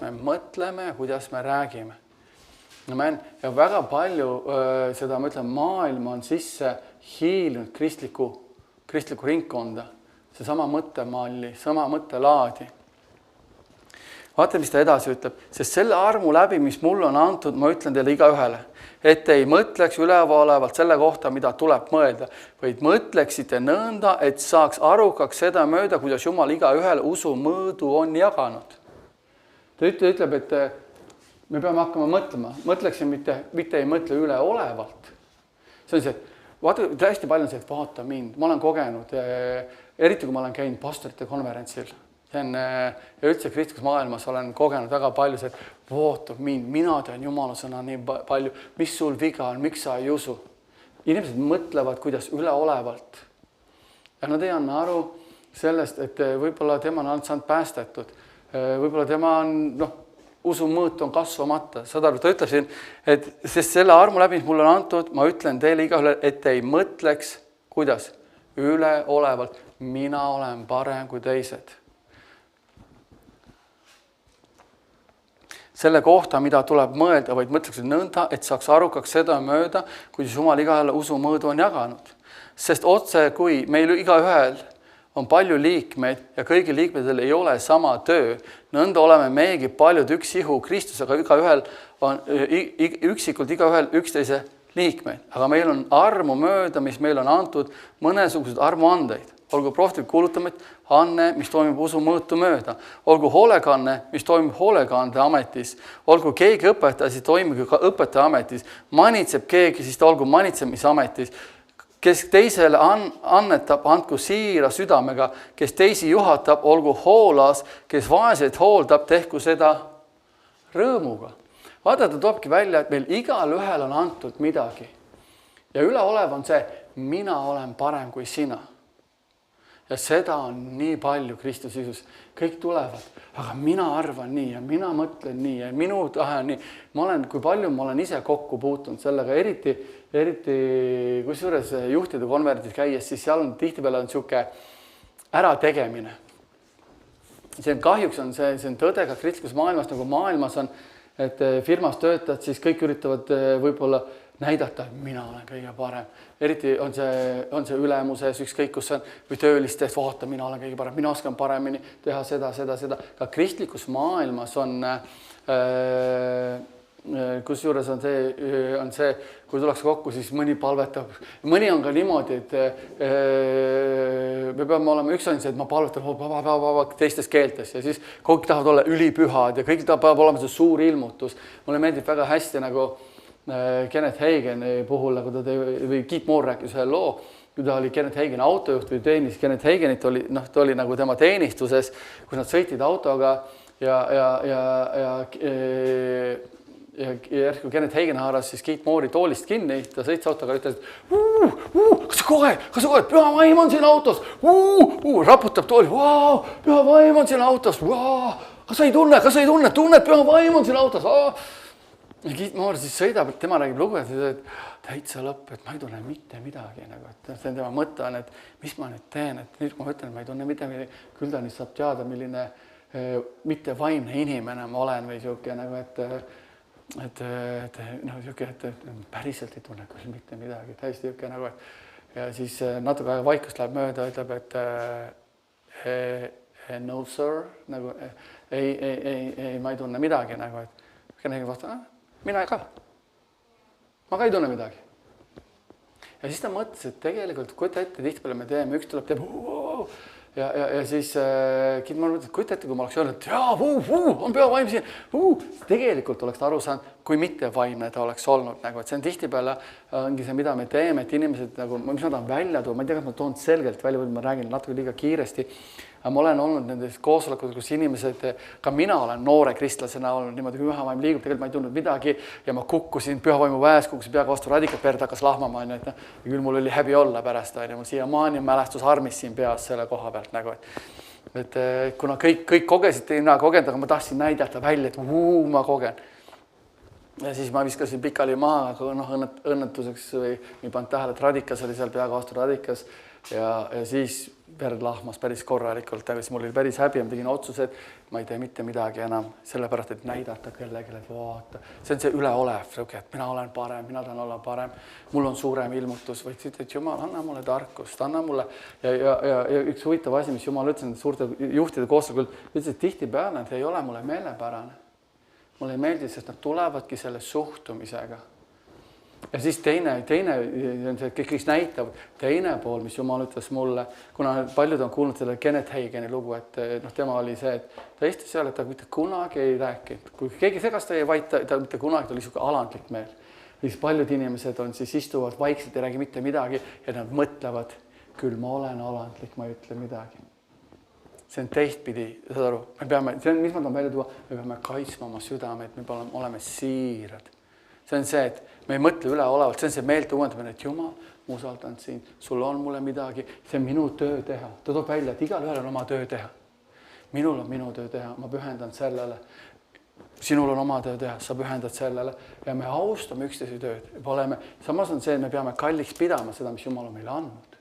me mõtleme, kuidas me räägime. Amen. Ja väga palju seda, ma ütlen, maailma on sisse hiilinud kristliku ringkonda. See sama mõttemalli, sama mõttelaadi. Vaata, mis ta edasi ütleb. Sest selle armu läbi, mis mulle on antud, ma ütlen teile igaühele, et ei mõtleks ülevalevalt selle kohta, mida tuleb mõelda, vaid mõtleksite nõnda, et saaks arukaks seda mööda, kuidas Jumal igaühele usu mõõdu on jaganud. Ta ütleb, et me peame hakkama mõtlema. Mõtleksime, mitte ei mõtle üleolevalt. See on see, vaata, hästi palju on see, et vaata mind. Ma olen kogenud, eriti kui ma olen käinud pastorite konverentsil. Ja üldse kristlikus maailmas olen kogenud väga palju see, et vaata mind, mina tean Jumala sõna nii palju, mis sul viga on, miks sa ei usu. Inimesed mõtlevad, kuidas üleolevalt. Ja nad ei anna aru sellest, et võib-olla tema on saanud päästetud. Võib-olla tema on, usu mõõt on kasvamata. Saad aru, ta ütleb siin, et sest selle armu läbi, mis mulle on antud, ma ütlen teile igaühele, et ei mõtleks, kuidas? Üleolevalt. Mina olen parem kui teised. Selle kohta, mida tuleb mõelda, vaid mõtleks nõnda, et saaks arukaks seda mööda, kuidas Jumal igaühele usu mõõdu on jaganud. Sest otse, kui meil igaühel on palju liikmeid ja kõigil liikmetel ei ole sama töö, nõnda oleme meiegi paljud üks ihu Kristusega, igaühel on üksikult igaühel üksteise liikmeid. Aga meil on armu mööda, mis meil on antud mõnesugused armuandeid. Olgu prohvlik kuulutamine, anne, mis toimub usu mõõtu mööda. Olgu hoolekanne, mis toimub hoolekande ametis. Olgu keegi õpetaja, siis toimub ka õpetaja ametis. Manitseb keegi, siis ta olgu manitsemisametis. Kes teisele annetab, andku siira südamega. Kes teisi juhatab, olgu hoolas. Kes vaeseid hooldab, tehku seda rõõmuga. Vaata, ta toobki välja, et meil igal ühel on antud midagi. Ja üleolev on see, mina olen parem kui sina. ja seda on nii palju Kristuse Isus. Kõik tulevad, aga mina arvan nii ja mina mõtlen nii ja minu tahe on nii. Kui palju ma olen ise kokku puutunud sellega, eriti kusjuures juhtide konverentsis käies, siis seal on tihtipeale on sihuke ärategemine. See on kahjuks on see on tõde ka kristlikus maailmas, nagu maailmas on, et firmas töötad, siis kõik üritavad võib-olla näidata, et mina olen kõige parem. Eriti on see ülemuses, ükskõik kus on, või töölistes, vaata, mina olen kõige parem, mina oskan paremini teha seda. Ka kristlikus maailmas on, kusjuures on see, kui tullakse kokku, siis mõni palvetab. Mõni on ka niimoodi, et me peame olema üks on see, et ma palvetan teistes keeltes ja siis kõik tahavad olla ülipühad ja kõik peab olema see suur ilmutus. Mulle meeldib väga hästi nagu Kenneth Hagini puhul, nagu ta või Keith Moore rääkis ühe loo, kui ta oli Kenneth Hagini autojuht või teenis Kenneth Haginit, ta oli nagu tema teenistuses, kus nad sõitid autoga ja järsku Kenneth Hagin haaras siis Keith Moore'i toolist kinni, ta sõits autoga ja ütles, et kas sa koged, püha vaim on siin autos, raputab tooli, püha vaim on siin autos, kas sa ei tunne, püha vaim on siin autos, ja Keith Moore siis sõidab, et tema räägib lugu, et täitsa lõpp, et ma ei tunne mitte midagi. Et see on tema mõte on, et mis ma nüüd teen, et nüüd kui ma ütlen, et ma ei tunne midagi, küll ta nüüd saab teada, milline mitte vaimne inimene ma olen või siuke nagu, et päriselt ei tunne küll mitte midagi, täiesti siuke nagu, ja siis natuke aega vaikust läheb mööda, ütleb, et no sir, nagu ei, ma ei tunne midagi nagu, et kellegi vastab, mina ka. Ma ka ei tunne midagi. Ja siis ta mõtles, et tegelikult kujuta ette, tihtipeale me teeme, üks tuleb, teeb ja siis ma mõtlen, et kujuta ette, kui ma oleks öelnud, et on püha vaim siin, tegelikult oleks ta aru saanud, kui mitte vaimne ta oleks olnud. Nagu, et see on tihtipeale ongi see, mida me teeme, et inimesed, nagu, mis ma tahan välja tuua, ma ei tea, kas ma toon selgelt välja, või ma räägin natuke liiga kiiresti, aga ma olen olnud nendes koosolekud, kus inimesed, ka mina olen noore kristlasena olnud niimoodi, kui pühavaim liigub, tegelikult ma ei tundnud midagi ja ma kukkusin pühavaimu väes, kukkusin peaga vastu radikat, verd hakkas lahmama, ja küll mul oli häbi olla pärast, mul siiamaani mälestus armis siin peas selle koha pealt, nagu, et kuna kõik kogesid, mina kogenud, aga ma tahtsin näidata välja, et ma kogen. Ja siis ma viskasin pikali maha, õnnetuseks või ei pannud tähele, et radikas oli seal peaga vastu radikas ja siis verd lahmas päris korralikult, aga siis mul oli päris häbi ja ma tegin otsuse, et ma ei tee mitte midagi enam, sellepärast, et näidata kellelegi, et vaata. See on see üleolev, et mina olen parem, mina tahan olla parem, mul on suurem ilmutus, või et Jumal, anna mulle tarkust, anna mulle. Ja üks huvitav asi, mis Jumal ütles, suurte juhtide koosolekul, ütles, et tihtipeale need ei ole mulle meelepärane. Mulle ei meeldi, sest nad tulevadki selle suhtumisega. Ja siis teine on see, kõik näitavad, teine pool, mis Jumal ütles mulle, kuna paljud on kuulnud selle Kenneth Hagini lugu, et tema oli see, et ta istus seal, et ta mitte kunagi ei rääkinud. Kui keegi segast ei vaid, ta mitte kunagi, ta oli niisugune alandlik meel. Siis paljud inimesed on siis istuvad vaikselt, ei räägi mitte midagi ja nad mõtlevad, küll ma olen alandlik, ma ei ütle midagi. See on teistpidi, saad aru, me peame, see on, mis ma tahan välja tuua, me peame kaitsma oma südame, et me oleme siirad. See on see, et me ei mõtle üleolevalt, see on see meelte uuendamine, et Jumal, ma usaldan siin, sul on mulle midagi, see on minu töö teha. Ta toob välja, et igal ühel on oma töö teha. Minul on minu töö teha, ma pühendan sellele. Sinul on oma töö teha, sa pühendad sellele ja me austame üksteise tööd. Samas on see, et me peame kalliks pidama seda, mis Jumal on meile andnud.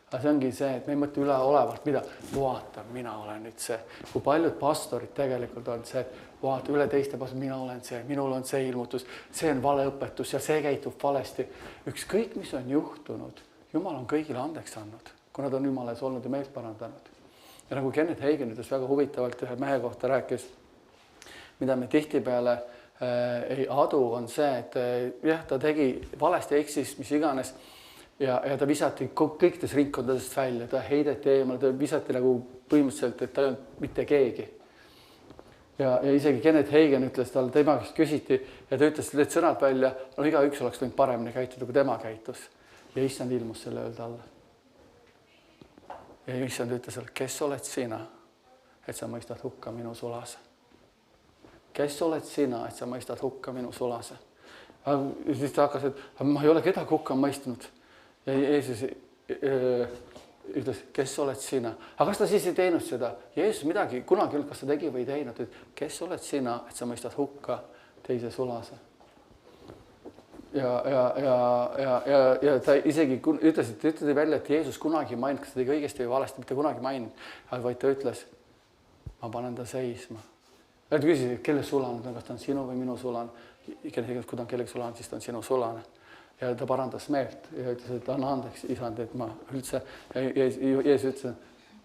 Aga see ongi see, et me ei mõtle üleolevalt, mida vaata, mina olen nüüd see. Kui paljud pastorid tegelikult on see, et vaata üle teiste pastor, mina olen see, minul on see ilmutus, see on valeõpetus ja see käitub valesti. Ükskõik, mis on juhtunud, Jumal on kõigile andeks andnud, kui nad on Jumales olnud ja meelt parandanud. Ja nagu Kenneth Hagin ütles väga huvitavalt ühe mehe kohta rääkis, mida me tihtipeale ei adu, on see, et jah, ta tegi valesti eksis, mis iganes, ja ta visati kõikides ringkondadest välja, ta heideti eemale, ta visati nagu põhimõtteliselt, et ta ei olnud mitte keegi. Ja isegi Kenneth Hagin ütles talle, tema käest küsiti ja ta ütles need sõnad välja, no igaüks oleks võinud paremini käituda, kui tema käitus. Ja issand ilmus selle öelda alla. Ja issand ütles, kes oled sina, et sa mõistad hukka minu sulase? Kes oled sina, et sa mõistad hukka minu sulase? Ja siis ta hakkas, et ma ei ole kedagi hukka mõistnud. Ja Jeesus ütles, kes oled sina. Aga kas ta siis ei teinud seda? Jeesus midagi kunagi öelnud, kas ta tegi või ei teinud. Kes oled sina, et sa mõistad hukka teise sulase? Ja ta isegi ütles välja, et Jeesus kunagi maininud, kas ta tegi õigesti või valesti, mitte kunagi maininud, vaid ta ütles, ma panen ta seisma. Ta küsis, kelle sulane, kas ta on sinu või minu sulane. Kui ta on kellegi sulane, siis ta on sinu sulane. Ja ta parandas meelt ja ütles, et anna andeks, isand, et ma üldse, Jeesus ütles,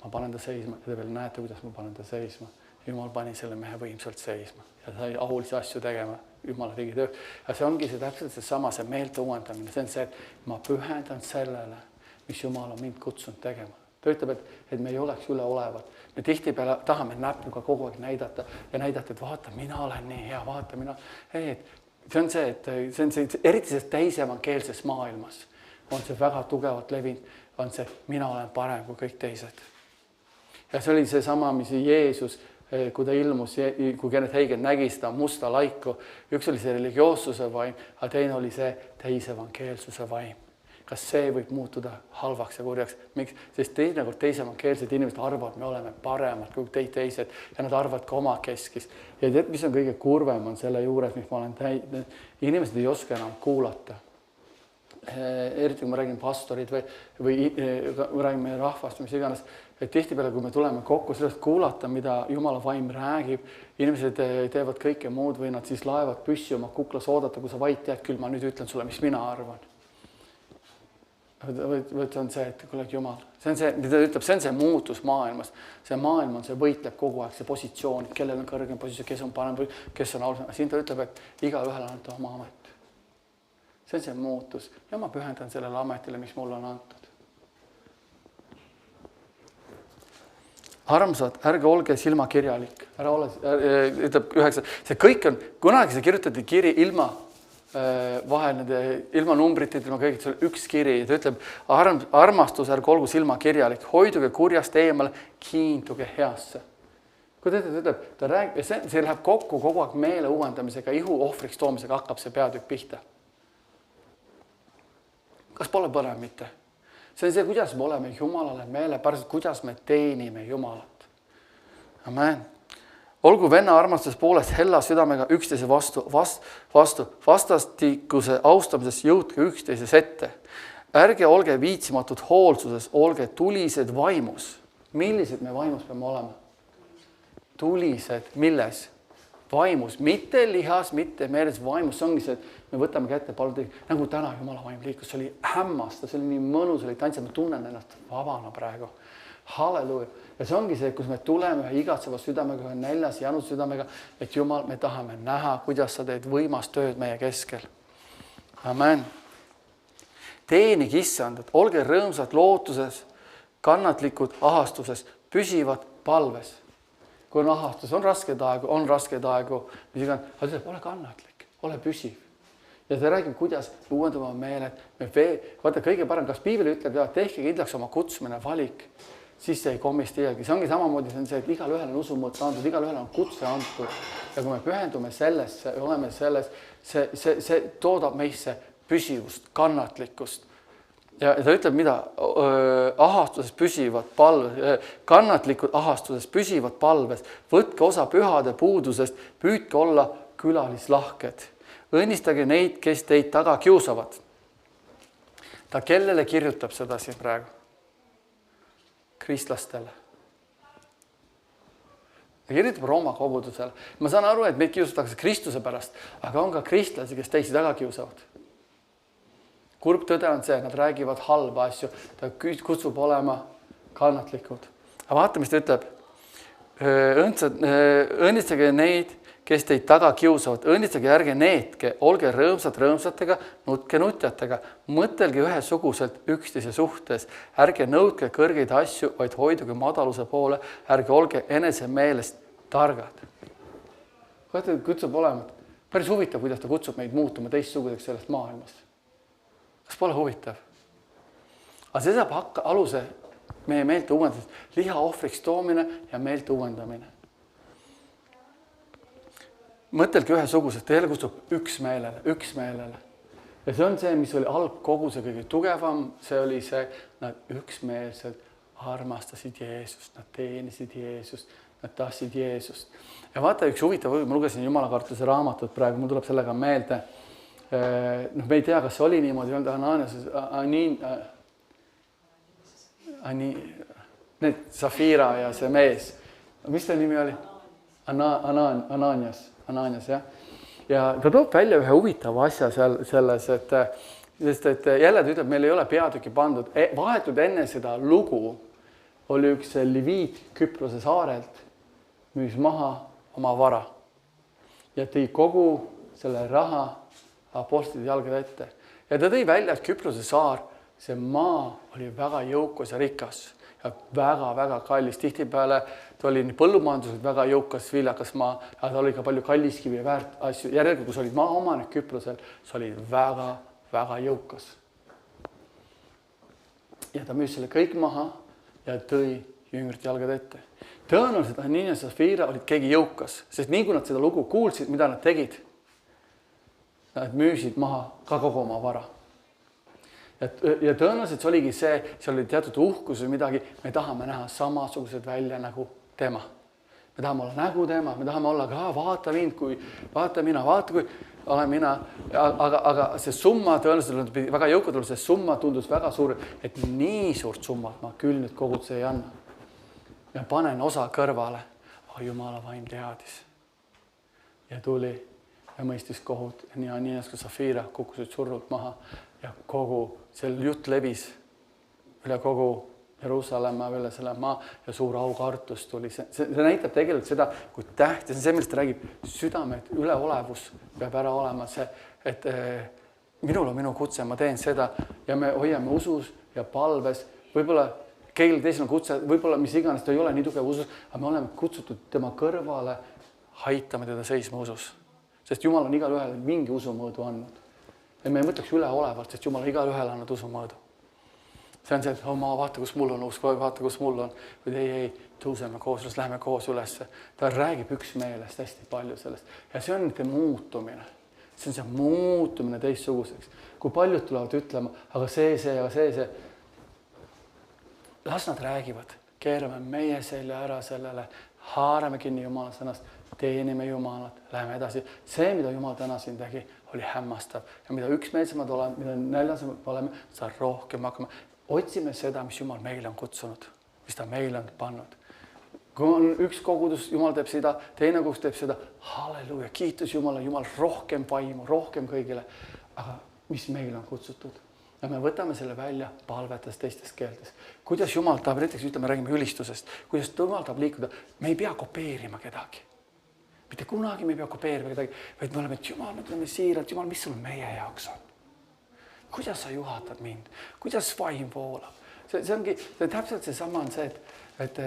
ma panen ta seisma ja te veel näete, kuidas ma panen ta seisma. Jumal pani selle mehe võimsalt seisma ja sai ahulisi asju tegema. Jumal tegi töö. Ja see ongi see täpselt seesama, see meelte uuendamine. See on see, et ma pühendan sellele, mis Jumal on mind kutsunud tegema. Ta ütleb, et me ei oleks üleolevad. Me tihtipeale tahame näpuga kogu aeg näidata ja näidata, et vaata, mina olen nii hea, vaata, mina. Ei, see on see, et see on see, eriti selles täisevankeelses maailmas on see väga tugevalt levinud, on see, mina olen parem kui kõik teised. Ja see oli see sama, mis Jeesus, kui ta ilmus, kui Kenneth Hagin nägi seda musta laiku, üks oli see religioossuse vaim, aga teine oli see täisevankeelsuse vaim. Kas see võib muutuda halvaks ja kurjaks? Miks? Sest teinekord täisevankeelsed inimesed arvavad, me oleme paremad kui teised ja nad arvavad ka oma keskis. Ja tead, mis on kõige kurvem on selle juures, mis ma olen täinud. Inimesed ei oska enam kuulata. Eriti kui ma räägin pastorid või räägime rahvast, mis iganes. Et tihtipeale, kui me tuleme kokku sellest kuulata, mida Jumala vaim räägib, inimesed teevad kõike muud või nad siis laevad püssi oma kuklas oodata, kui sa vaid tead, küll ma nüüd ütlen sulle, mis mina arvan. Või on see, et kuule Jumal, see on see, mida ta ütleb, see on see muutus maailmas. See maailm on see võitleb kogu aeg, see positsioon, kellel on kõrgem positsioon, kes on parem, kes on ausam. Siin ta ütleb, et igaühel on antud oma amet. See on see muutus ja ma pühendan sellele ametile, mis mulle on antud. Armsad, ärge olge silmakirjalik. Ütleb 9. See kõik on, kunagi see kirjutati kiri ilma vahel nende ilma numbritid, ilma kõigit, see on üks kiri. Ta ütleb, armastus, ärge olgu silmakirjalik, hoiduge kurjast eemale, kiinduge heasse. Kui ta ütleb, ta räägib, see läheb kokku kogu aeg meele uuendamisega, ihu ohvriks toomisega hakkab see peatükk pihta. Kas pole põnev mitte? See on see, kuidas me oleme Jumalale meelepäraselt, kuidas me teenime Jumalat. Amen. Olgu venna armastus poolest hella südamega üksteise vastu, vastastikuse austamises jõudke üksteises ette. Ärge olge viitsimatud hoolsuses, olge tulised vaimus. Millised me vaimus peame olema? Tulised, milles? Vaimus, mitte lihas, mitte meeles, vaimus. See ongi see, et me võtame kätte, nagu täna Jumala vaim liikus, see oli hämmasta, see oli nii mõnus, oli tantsida, ma tunnen ennast vabana praegu. Halleluja. Ja see ongi see, kus me tuleme ühe igatseva südamega, ühe näljas janud südamega, et Jumal, me tahame näha, kuidas sa teed võimast tööd meie keskel. Amen. Teenige issandat, olge rõõmsad lootuses, kannatlikud ahastuses, püsivad palves. Kui on ahastus, on raskeid aegu, mis iganes, aga ütleb, ole kannatlik, ole püsiv. Ja ta räägib, kuidas uuendama meeled. Vaata, kõige parem, kas Piibel ütleb, tehke kindlaks oma kutsumine, valik, siis see ei komista iialgi. See ongi samamoodi, see on see, et igal ühel on usumõte antud, igal ühel on kutse antud. Ja kui me pühendume sellesse, oleme selles, see toodab meisse püsivust, kannatlikkust. Ja ta ütleb, mida? Ahastuses püsivad palves, kannatlikud ahastuses püsivad palves. Võtke osa pühade puudusest, püüdke olla külalislahked. Õnnistage neid, kes teid taga kiusavad. Ta kellele kirjutab seda siin praegu? Kristlastele. Ta kirjutab Rooma kogudusele. Ma saan aru, et meid kiusatakse Kristuse pärast, aga on ka kristlasi, kes teisi taga kiusavad. Kurb tõde on see, nad räägivad halba asju, ta kutsub olema kannatlikud. Aga vaata, mis ta ütleb. Õnnistage neid, kes teid taga kiusavad. Õnnistage ärge needke, olge rõõmsad rõõmsatega, nutke nutjatega. Mõtelge ühesuguselt üksteise suhtes. Ärge nõudke kõrgeid asju, vaid hoiduge madaluse poole. Ärge olge enese meelest targad. Vaata, kutsub olema. Päris huvitav, kuidas ta kutsub meid muutuma teistsuguseks sellest maailmast. Kas pole huvitav? Aga see saab aluse meie meelte uuendamisest. Liha ohvriks toomine ja meelte uuendamine. Mõtelge ühesuguselt, teile kutsub üksmeelele. Ja see on see, mis oli algkoguse kõige tugevam, see oli see, nad üksmeelselt armastasid Jeesust, nad teenisid Jeesust, nad tahtsid Jeesust. Ja vaata, üks huvitav, ma lugesin jumalakartuse raamatut praegu, mul tuleb sellega meelde. Noh, me ei tea, kas see oli niimoodi, ei olnud need Safira ja see mees. Mis ta nimi oli? Ananias, jah. Ja ta toob välja ühe huvitava asja selles, et jälle ta ütleb, meil ei ole peatüki pandud. Vahetult enne seda lugu oli üks leviit Küprose saarelt, müüs maha oma vara ja tõi kogu selle raha apostlite jalgade ette. Ja ta tõi välja, et Küprose saar, see maa oli väga jõukas ja rikas ja väga-väga kallis. Tihtipeale ta oli nii põllumajanduslikult väga jõukas, viljakas maa, ja ta oli ka palju kalliskivi ja väärt asju. Järelikult, kui sa olid maaomanik Küprosel, sa olid väga jõukas. Ja ta müüs selle kõik maha ja tõi jüngrite jalgad ette. Tõenäoliselt Ananias ja Safira olid keegi jõukas, sest nii kui nad seda lugu kuulsid, mida nad tegid, nad müüsid maha ka kogu oma vara. Ja tõenäoliselt see oligi see oli teatud uhkus või midagi, me tahame näha samasugused välja nagu tema. Me tahame olla nagu tema, me tahame olla ka, vaata mind, vaata kui olen mina, aga see summa tõenäoliselt väga jõukad oli, see summa tundus väga suur, et nii suurt summat ma küll nüüd koguduse ei anna. Ja panen osa kõrvale, aga Jumala vaim teadis. Ja tuli ja mõistis kohut ja nii Ananias kui Safira kukkusid surrult maha ja kogu see jutt levis üle kogu Jeruusalemma, üle selle maa ja suur aukartus tuli. See näitab tegelikult seda, kui tähtis on see, millest ta räägib, südame üleolevus peab ära olema see, et minul on minu kutse, ma teen seda ja me hoiame usus ja palves, võib-olla keegi teisel on kutse, võib-olla mis iganes, ta ei ole nii tugev usus, aga me oleme kutsutud tema kõrvale, haitame teda seisma usus. Sest Jumal on igal ühel mingi usumõõdu andnud. Ja me ei mõtleks üleolevalt, sest Jumal on igal ühel andnud usumõõdu. See on see, et ma vaata, kus mul on usk, vaata, kus mul on. Või ei, tõuseme koos, läheme koos ülesse. Ta räägib üksmeelest hästi palju sellest. Ja see on muutumine. See on see muutumine teistsuguseks. Kui paljud tulevad ütlema, aga see. Las nad räägivad. Keerame meie selja ära sellele. Haarame kinni Jumala sõnast. Teenime Jumalat, läheme edasi. See, mida Jumal täna siin tegi, oli hämmastav. Ja mida üksmeelsemad oleme, mida näljasemad oleme, seda rohkem hakkame. Otsime seda, mis Jumal meile on kutsunud, mis ta meile on pannud. Kui on üks kogudus, Jumal teeb seda, teine kogudus teeb seda, halleluuja, kiitus Jumala, Jumal rohkem vaimu, rohkem kõigile. Aga mis meile on kutsutud? Ja me võtame selle välja palvetas teistes keeltes. Kuidas Jumal tahab, näiteks ütleme, räägime ülistusest, kuidas Jumal tahab liikuda, me ei pea kopeerima kedagi. Mitte kunagi me ei pea kopeerima kedagi, vaid me oleme, et Jumal, me tuleme siiralt, Jumal, mis sul meie jaoks on? Kuidas sa juhatad mind? Kuidas vaim voolab? See ongi täpselt seesama on see, et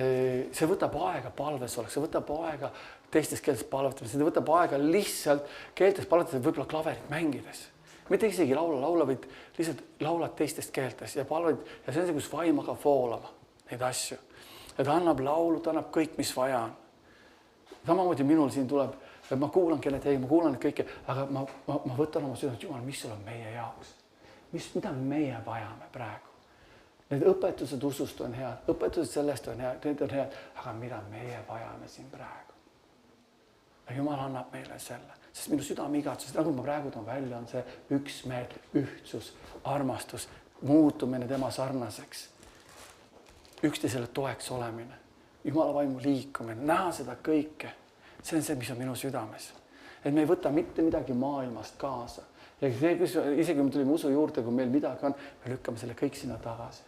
see võtab aega palves oleks, see võtab aega teistes keeltes palvetamisel, see võtab aega lihtsalt keeltes palvetamisel, võib-olla klaverit mängides. Mitte isegi laula, vaid lihtsalt laulad teistest keeltes ja palvad, ja see on see, kus vaim hakkab voolama neid asju. Ja ta annab laulu, ta annab kõik, mis vaja on. Samamoodi minul siin tuleb, ma kuulan kelle teiega, ma kuulan neid kõike, aga ma võtan oma südant, Jumal, mis sul on meie jaoks? Mida meie vajame praegu? Need õpetused usust on head, õpetused sellest on head, need on head, aga mida meie vajame siin praegu? Ja Jumal annab meile selle, sest minu südame igatsus, nagu ma praegu toon välja, on see üksmeel, ühtsus, armastus, muutumine tema sarnaseks, üksteisele toeks olemine, Jumala vaimu liikumine, näha seda kõike. See on see, mis on minu südames. Et me ei võta mitte midagi maailmast kaasa. Ja isegi kui me tulime usu juurde, kui meil midagi on, me lükkame selle kõik sinna tagasi.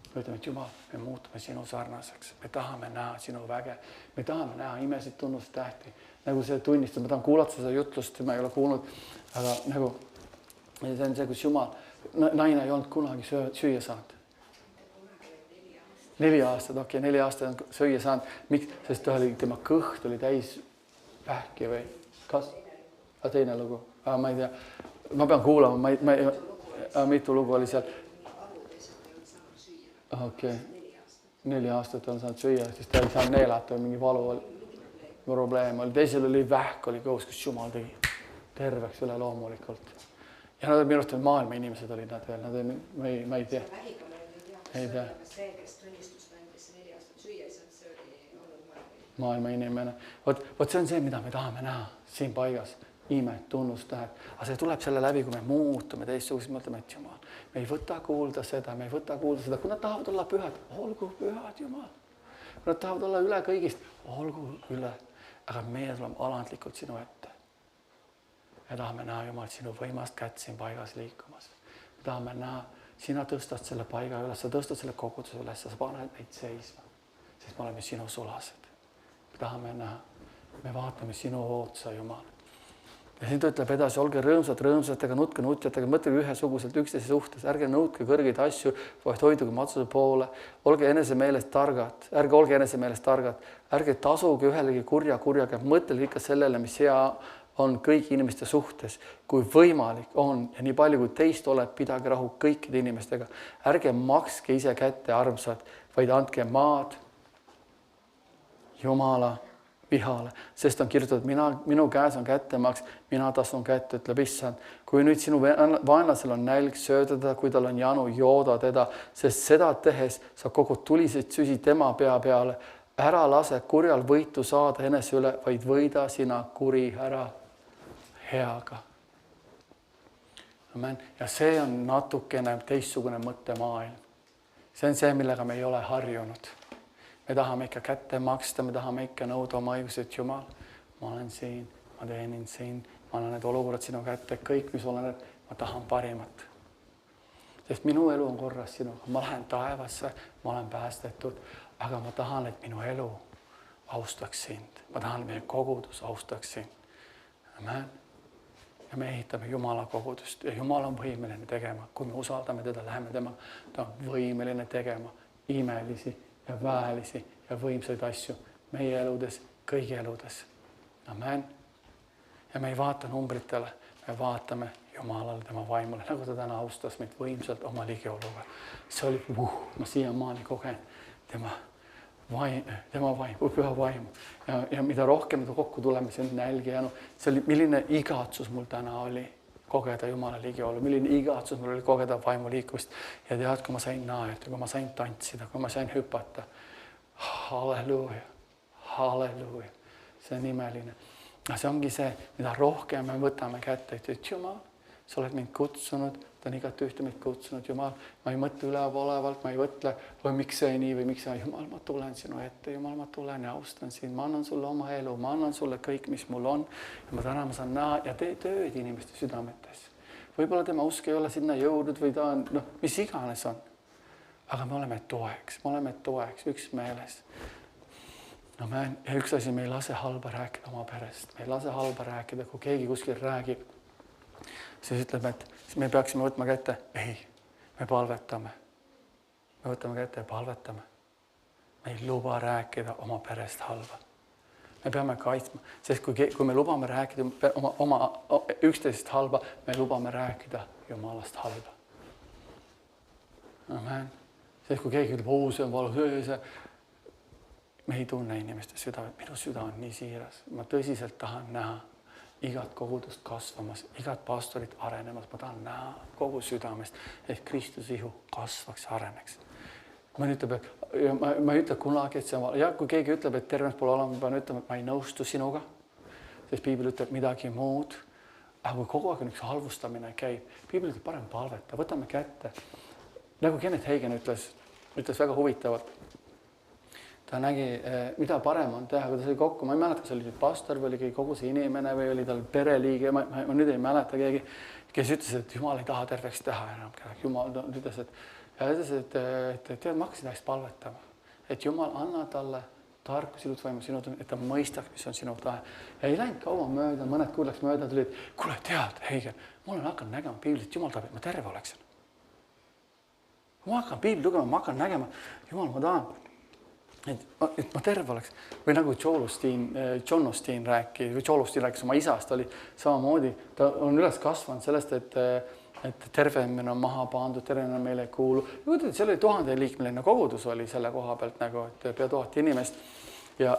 Me ütleme, et Jumal, me muutume sinu sarnaseks. Me tahame näha sinu väge. Me tahame näha imesid tunnustähti. Nagu see tunnistab, ma tahan kuulata seda jutlust, ma ei ole kuulnud, aga nagu see on see, kus Jumal, naine ei olnud kunagi süüa saanud. 4 aastat, 4 aastat on süüa saanud. Miks? Sest tema kõht oli täis vähki või kas? Teine lugu. Ma ei tea. Ma pean kuulama. Mitu lugu oli seal? Okei. 4 aastat on saanud süüa, siis ta ei saanud neelata või mingi valu oli. Probleem oli. Teisel oli vähk, oli kõhus, kus Jumal tegi terveks üle loomulikult. Ja nad minu arust maailma inimesed olid nad veel. Ma ei tea. Ei tea. see, kes tunnistust andis 4 aastat süüa ei saanud, see oli olnud Maailma inimene. Vot see on see, mida me tahame näha siin paigas. Imed, tunnustähed. Aga see tuleb selle läbi, kui me muutume teistsugused, mõtleme, et Jumal, me ei võta kuulda seda, kui nad tahavad olla pühad, olgu pühad, Jumal. Kui nad tahavad olla üle kõigist, olgu üle. Aga meie tuleme alandlikult sinu ette. Me tahame näha, Jumal, sinu võimast kätt siin paigas liikumas. Me tahame näha, sina tõstad selle paiga üles, sa tõstad selle koguduse üles, sa paned neid seisma, sest me oleme sinu sulased. Me tahame näha, me vaatame sinu otsa, Jumal. Ja siin ta ütleb edasi, olge rõõmsad, aga nutke nutjatega, mõtlege ühesuguselt üksteise suhtes, ärge nõudke kõrgeid asju, vaid hoiduge matsuse poole, olge enesemeelest targad, ärge tasuge ühelegi kurjaga, mõtelge ikka sellele, mis hea on kõigi inimeste suhtes, kui võimalik on ja nii palju, kui teist oleb, pidage rahu kõikide inimestega. Ärge makske ise kätte armsad, vaid andke maad Jumala vihale, sest on kirjutatud, minu käes on kättemaks, mina tasun kätte, ütleb issand. Kui nüüd sinu vaenlasel on nälg, sööda teda, kui tal on janu, jooda teda, sest seda tehes sa kogud tuliseid süsi tema pea peale. Ära lase kurjal võitu saada enese üle, vaid võida sina kuri ära heaga. Amen. Ja see on natukene teistsugune mõttemaailm. See on see, millega me ei ole harjunud. Me tahame ikka kätte maksta, me tahame ikka nõuda oma õigused, Jumal, ma olen siin, ma teenin siin, ma annan need olukorrad sinu kätte, kõik, mis olen, ma tahan parimat. Sest minu elu on korras sinuga, ma lähen taevasse, ma olen päästetud, aga ma tahan, et minu elu austaks sind. Ma tahan, et meie kogudus austaks sind. Amen. Ja me ehitame Jumala kogudust ja Jumal on võimeline tegema. Kui me usaldame teda, läheme tema, ta on võimeline tegema imelisi ja väelisi ja võimsaid asju meie eludes, kõigi eludes. Amen. Ja me ei vaata numbritele, me vaatame Jumalale, tema vaimule, nagu ta täna austas meid võimsalt oma ligioluga. See oli, ma siiamaani kogen tema vaim, püha vaim. Ja mida rohkem me kokku tuleme, see on nälgi jäänud. See oli, milline igatsus mul täna oli kogeda Jumala ligiolu, milline igatsus mul oli kogeda vaimu liikumist. Ja tead, kui ma sain naerda, kui ma sain tantsida, kui ma sain hüpata. Halleluuja, halleluuja. See on imeline. See ongi see, mida rohkem me võtame kätte, et Jumal, sa oled mind kutsunud, ta on igat ühte meid kutsunud, Jumal, ma ei mõtle üleolevalt, ma ei mõtle, või miks see nii või miks see, Jumal, ma tulen sinu ette, Jumal, ma tulen ja austan sind, ma annan sulle oma elu, ma annan sulle kõik, mis mul on ja ma täna ma saan näha ja tee tööd inimeste südametes. Võib-olla tema usk ei ole sinna jõudnud või ta on, mis iganes on. Aga me oleme toeks, üksmeeles. Amen. Ja üks asi, me ei lase halba rääkida oma perest, me ei lase halba rääkida, kui keegi kuskil räägib, siis ütleb, et me peaksime võtma kätte. Ei, me palvetame. Me võtame kätte ja palvetame. Me ei luba rääkida oma perest halba. Me peame kaitsma, sest kui me lubame rääkida oma üksteisest halba, me lubame rääkida Jumalast halba. Amen. Sest kui keegi ütleb, see on valus, me ei tunne inimeste süda, minu süda on nii siiras. Ma tõsiselt tahan näha igat kogudust kasvamas, igat pastorit arenemas. Ma tahan näha kogu südamest, et Kristuse ihu kasvaks, areneks. Ma ei ütle kunagi, et see on, ja kui keegi ütleb, et tervens pole olema, ma pean ütlema, et ma ei nõustu sinuga, sest Piibel ütleb midagi muud. Aga kui kogu aeg on üks halvustamine käib, Piibel ütleb parem palveta, võtame kätte. Nagu Kenneth Hagin ütles väga huvitavalt. Ta nägi, mida parem on teha, kui ta sai kokku. Ma ei mäleta, kas oli pastor või oli kogu see inimene või oli tal pereliige. Ma nüüd ei mäleta keegi, kes ütles, et Jumal ei taha terveks teha enam. Jumal ütles, et tead, ma hakkasin hästi palvetama. Et Jumal anna talle tarkus, ilutvaimu sinu, et ta mõistaks, mis on sinu tahe. Ja ei läinud kaua mööda, mõned kuuleks mööda tulid, kuule tead, Heigen, ma olen hakanud nägema Piiblit, Jumal tahab, et ma terve oleksin. Ma hakkan Piibli lugema, ma hakkan nägema, Jumal, ma tahan, et ma terve oleks. Või nagu John Osteen rääkis oma isast, oli samamoodi, ta on üles kasvanud sellest, et tervemine on maha pandud, tervemine on meile ei kuulu. See oli 1000-liikmeline kogudus oli selle koha pealt, nagu, et pea 1000 inimest ja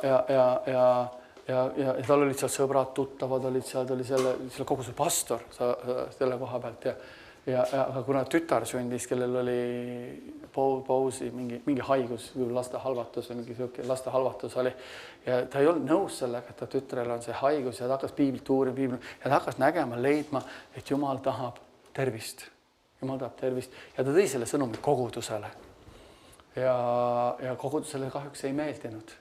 tal olid seal sõbrad, tuttavad olid seal, ta oli selle koguduse pastor selle koha pealt aga kuna tütar sündis, kellel oli pausi mingi haigus, laste halvatus või mingi sihuke laste halvatus oli ja ta ei olnud nõus sellega, et ta tütrel on see haigus ja ta hakkas piiblit uurima ja ta hakkas nägema, leidma, et Jumal tahab tervist. Jumal tahab tervist ja ta tõi selle sõnumi kogudusele. Ja kogudusele kahjuks ei meeldinud.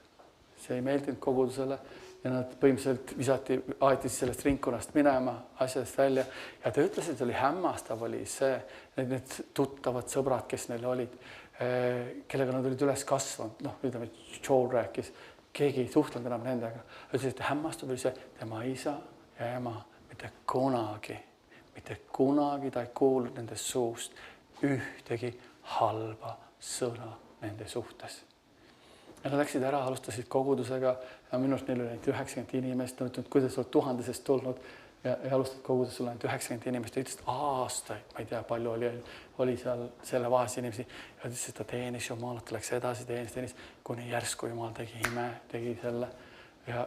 See ei meeldinud kogudusele ja nad põhimõtteliselt aeti sellest ringkonnast minema, asjadest välja ja ta ütles, et oli hämmastav oli see, need tuttavad sõbrad, kes neil olid, kellega nad olid üles kasvanud, ütleme, Joel rääkis, keegi ei suhtlenud enam nendega. Ütles, et hämmastav oli see, tema isa ja ema mitte kunagi ta ei kuulnud nende suust ühtegi halba sõna nende suhtes. Ja nad läksid ära, alustasid kogudusega ja minu arust neil oli 90 inimest, kuidas oled 1000 tulnud ja alustad kogudus, sul on 90 inimest ja ütlesid aastaid, ma ei tea, palju oli seal selle vahas inimesi ja ütles, et ta teenis Jumalat, läks edasi, teenis, kuni järsku Jumal tegi ime, tegi selle ja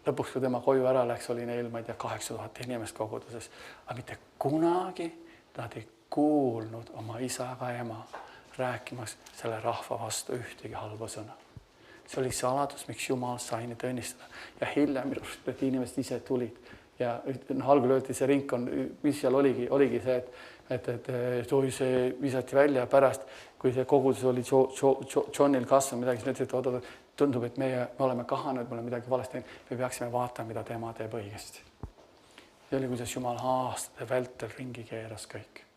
lõpuks, kui tema koju ära läks, oli neil, ma ei tea, 8000 inimest koguduses, aga mitte kunagi nad ei kuulnud oma isa ega ema rääkimas selle rahva vastu ühtegi halba sõna. See oli saladus, miks Jumal sai neid õnnistada. Ja hiljem need inimesed ise tulid. Ja algul öeldi see ringkond, mis seal oligi see, et see visati välja pärast, kui see kogudus oli Johnil kasvanud midagi, siis ütlesid, et tundub, et me oleme kahanenud, me oleme midagi valesti teinud, me peaksime vaatama, mida tema teeb õigesti. See oli, kuidas Jumal aastate vältel ringi keeras kõik.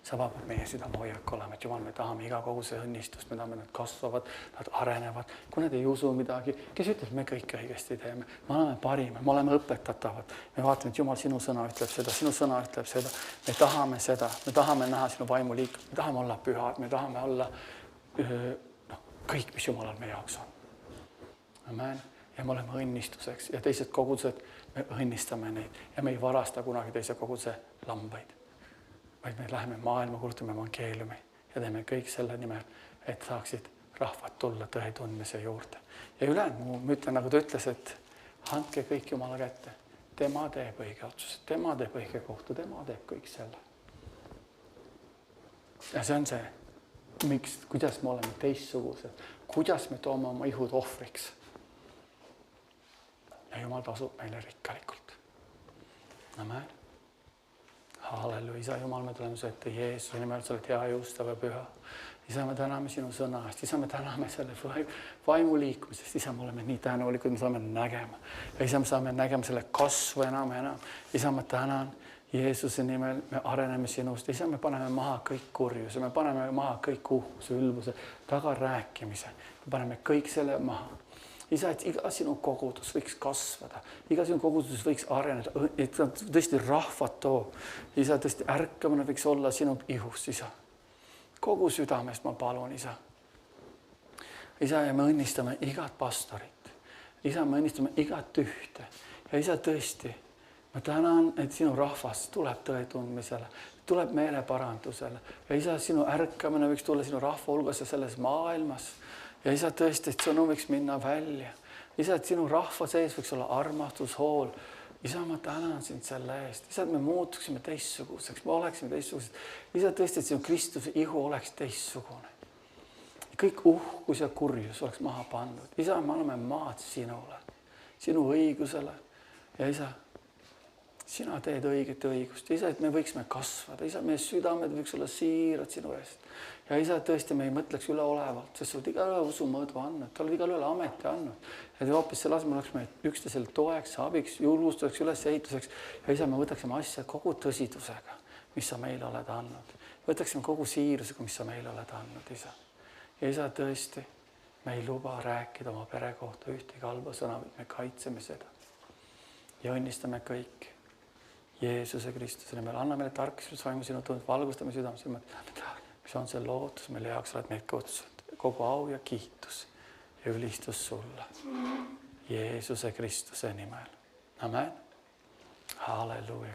See vabab meie südame hoiak olema, et Jumal, me tahame iga koguse õnnistust, me tahame, nad kasvavad, nad arenevad, kui nad ei usu midagi, kes ütleb, me kõik õigesti teeme, me oleme parimad, me oleme õpetatavad, me vaatame, et Jumal, sinu sõna ütleb seda, sinu sõna ütleb seda, me tahame seda, me tahame näha sinu vaimu liikumist, me tahame olla pühad, me tahame olla kõik, mis Jumalal meie jaoks on. Amen. Ja me oleme õnnistuseks ja teised kogudused, me õnnistame neid ja me ei varasta kunagi teise koguduse lambaid. Vaid me läheme maailma, kuulutame evangeeliumi ja teeme kõik selle nimel, et saaksid rahvad tulla tõe tundmise juurde. Ja ülejäänud, ma ütlen, nagu ta ütles, et andke kõik Jumala kätte. Tema teeb õige otsuse, tema teeb õige kohtu, tema teeb kõik selle. Ja see on see, kuidas me oleme teistsugused, kuidas me toome oma ihud ohvriks. Ja Jumal tasub meile rikkalikult. Amen. Halleluja, isa Jumal, me tuleme su ette Jeesuse nimel, sa oled hea, juustav ja püha. Isa, me täname sinu sõna eest, isa, me täname selle vaimu liikumisest, isa, me oleme nii tänulikud, me saame nägema. Ja isa, me saame nägema selle kasvu enam. Isa, ma tänan Jeesuse nimel, me areneme sinust, isa, me paneme maha kõik kurjuse, me paneme maha kõik uhkuse, ülbuse, tagarääkimise, me paneme kõik selle maha. Isa, et iga sinu kogudus võiks kasvada, iga sinu kogudus võiks areneda, et tõesti rahvad toob. Isa, tõesti ärkamine võiks olla sinu ihus, isa. Kogu südamest ma palun, isa. Isa, ja me õnnistame igat pastorit. Isa, me õnnistame igat ühte. Ja isa, tõesti, ma tänan, et sinu rahvas tuleb tõe tundmisele, tuleb meeleparandusele. Ja isa, sinu ärkamine võiks tulla sinu rahva hulgas ja selles maailmas. Ja isa, tõesti, et sõnum võiks minna välja. Isa, et sinu rahva sees võiks olla armastus, hool. Isa, ma tänan sind selle eest. Isa, et me muutuksime teistsuguseks, me oleksime teistsugused. Isa, tõesti, et sinu Kristuse ihu oleks teistsugune. Kõik uhkus ja kurjus oleks maha pandud. Isa, me oleme maad sinule, sinu õigusele. Ja isa, sina teed õiget õigust. Isa, et me võiksime kasvada. Isa, meie südamed võiks olla siirad sinu eest. Ja isa, tõesti, me ei mõtleks üleolevalt, sest sa oled igal üle usumõõdva andnud, ta oled igal üle ameti andnud. Ja hoopis selle asemel oleks me üksteisele toeks, abiks, julgustuseks, ülesehituseks. Ja isa, me võtaksime asja kogu tõsidusega, mis sa meile oled andnud. Võtaksime kogu siirusega, mis sa meile oled andnud, isa. Ja isa, tõesti, me ei luba rääkida oma pere kohta ühtegi halba sõna, me kaitseme seda. Ja õnnistame kõik Jeesuse Kristuse nimel. Anna meile tarkus, vaimu sinu tund, valgustame südames, mis on see lootus, mille jaoks oled meid kutsunud. Kogu au ja kiitus ja ülistus sulle. Jeesuse Kristuse nimel. Amen. Halleluja.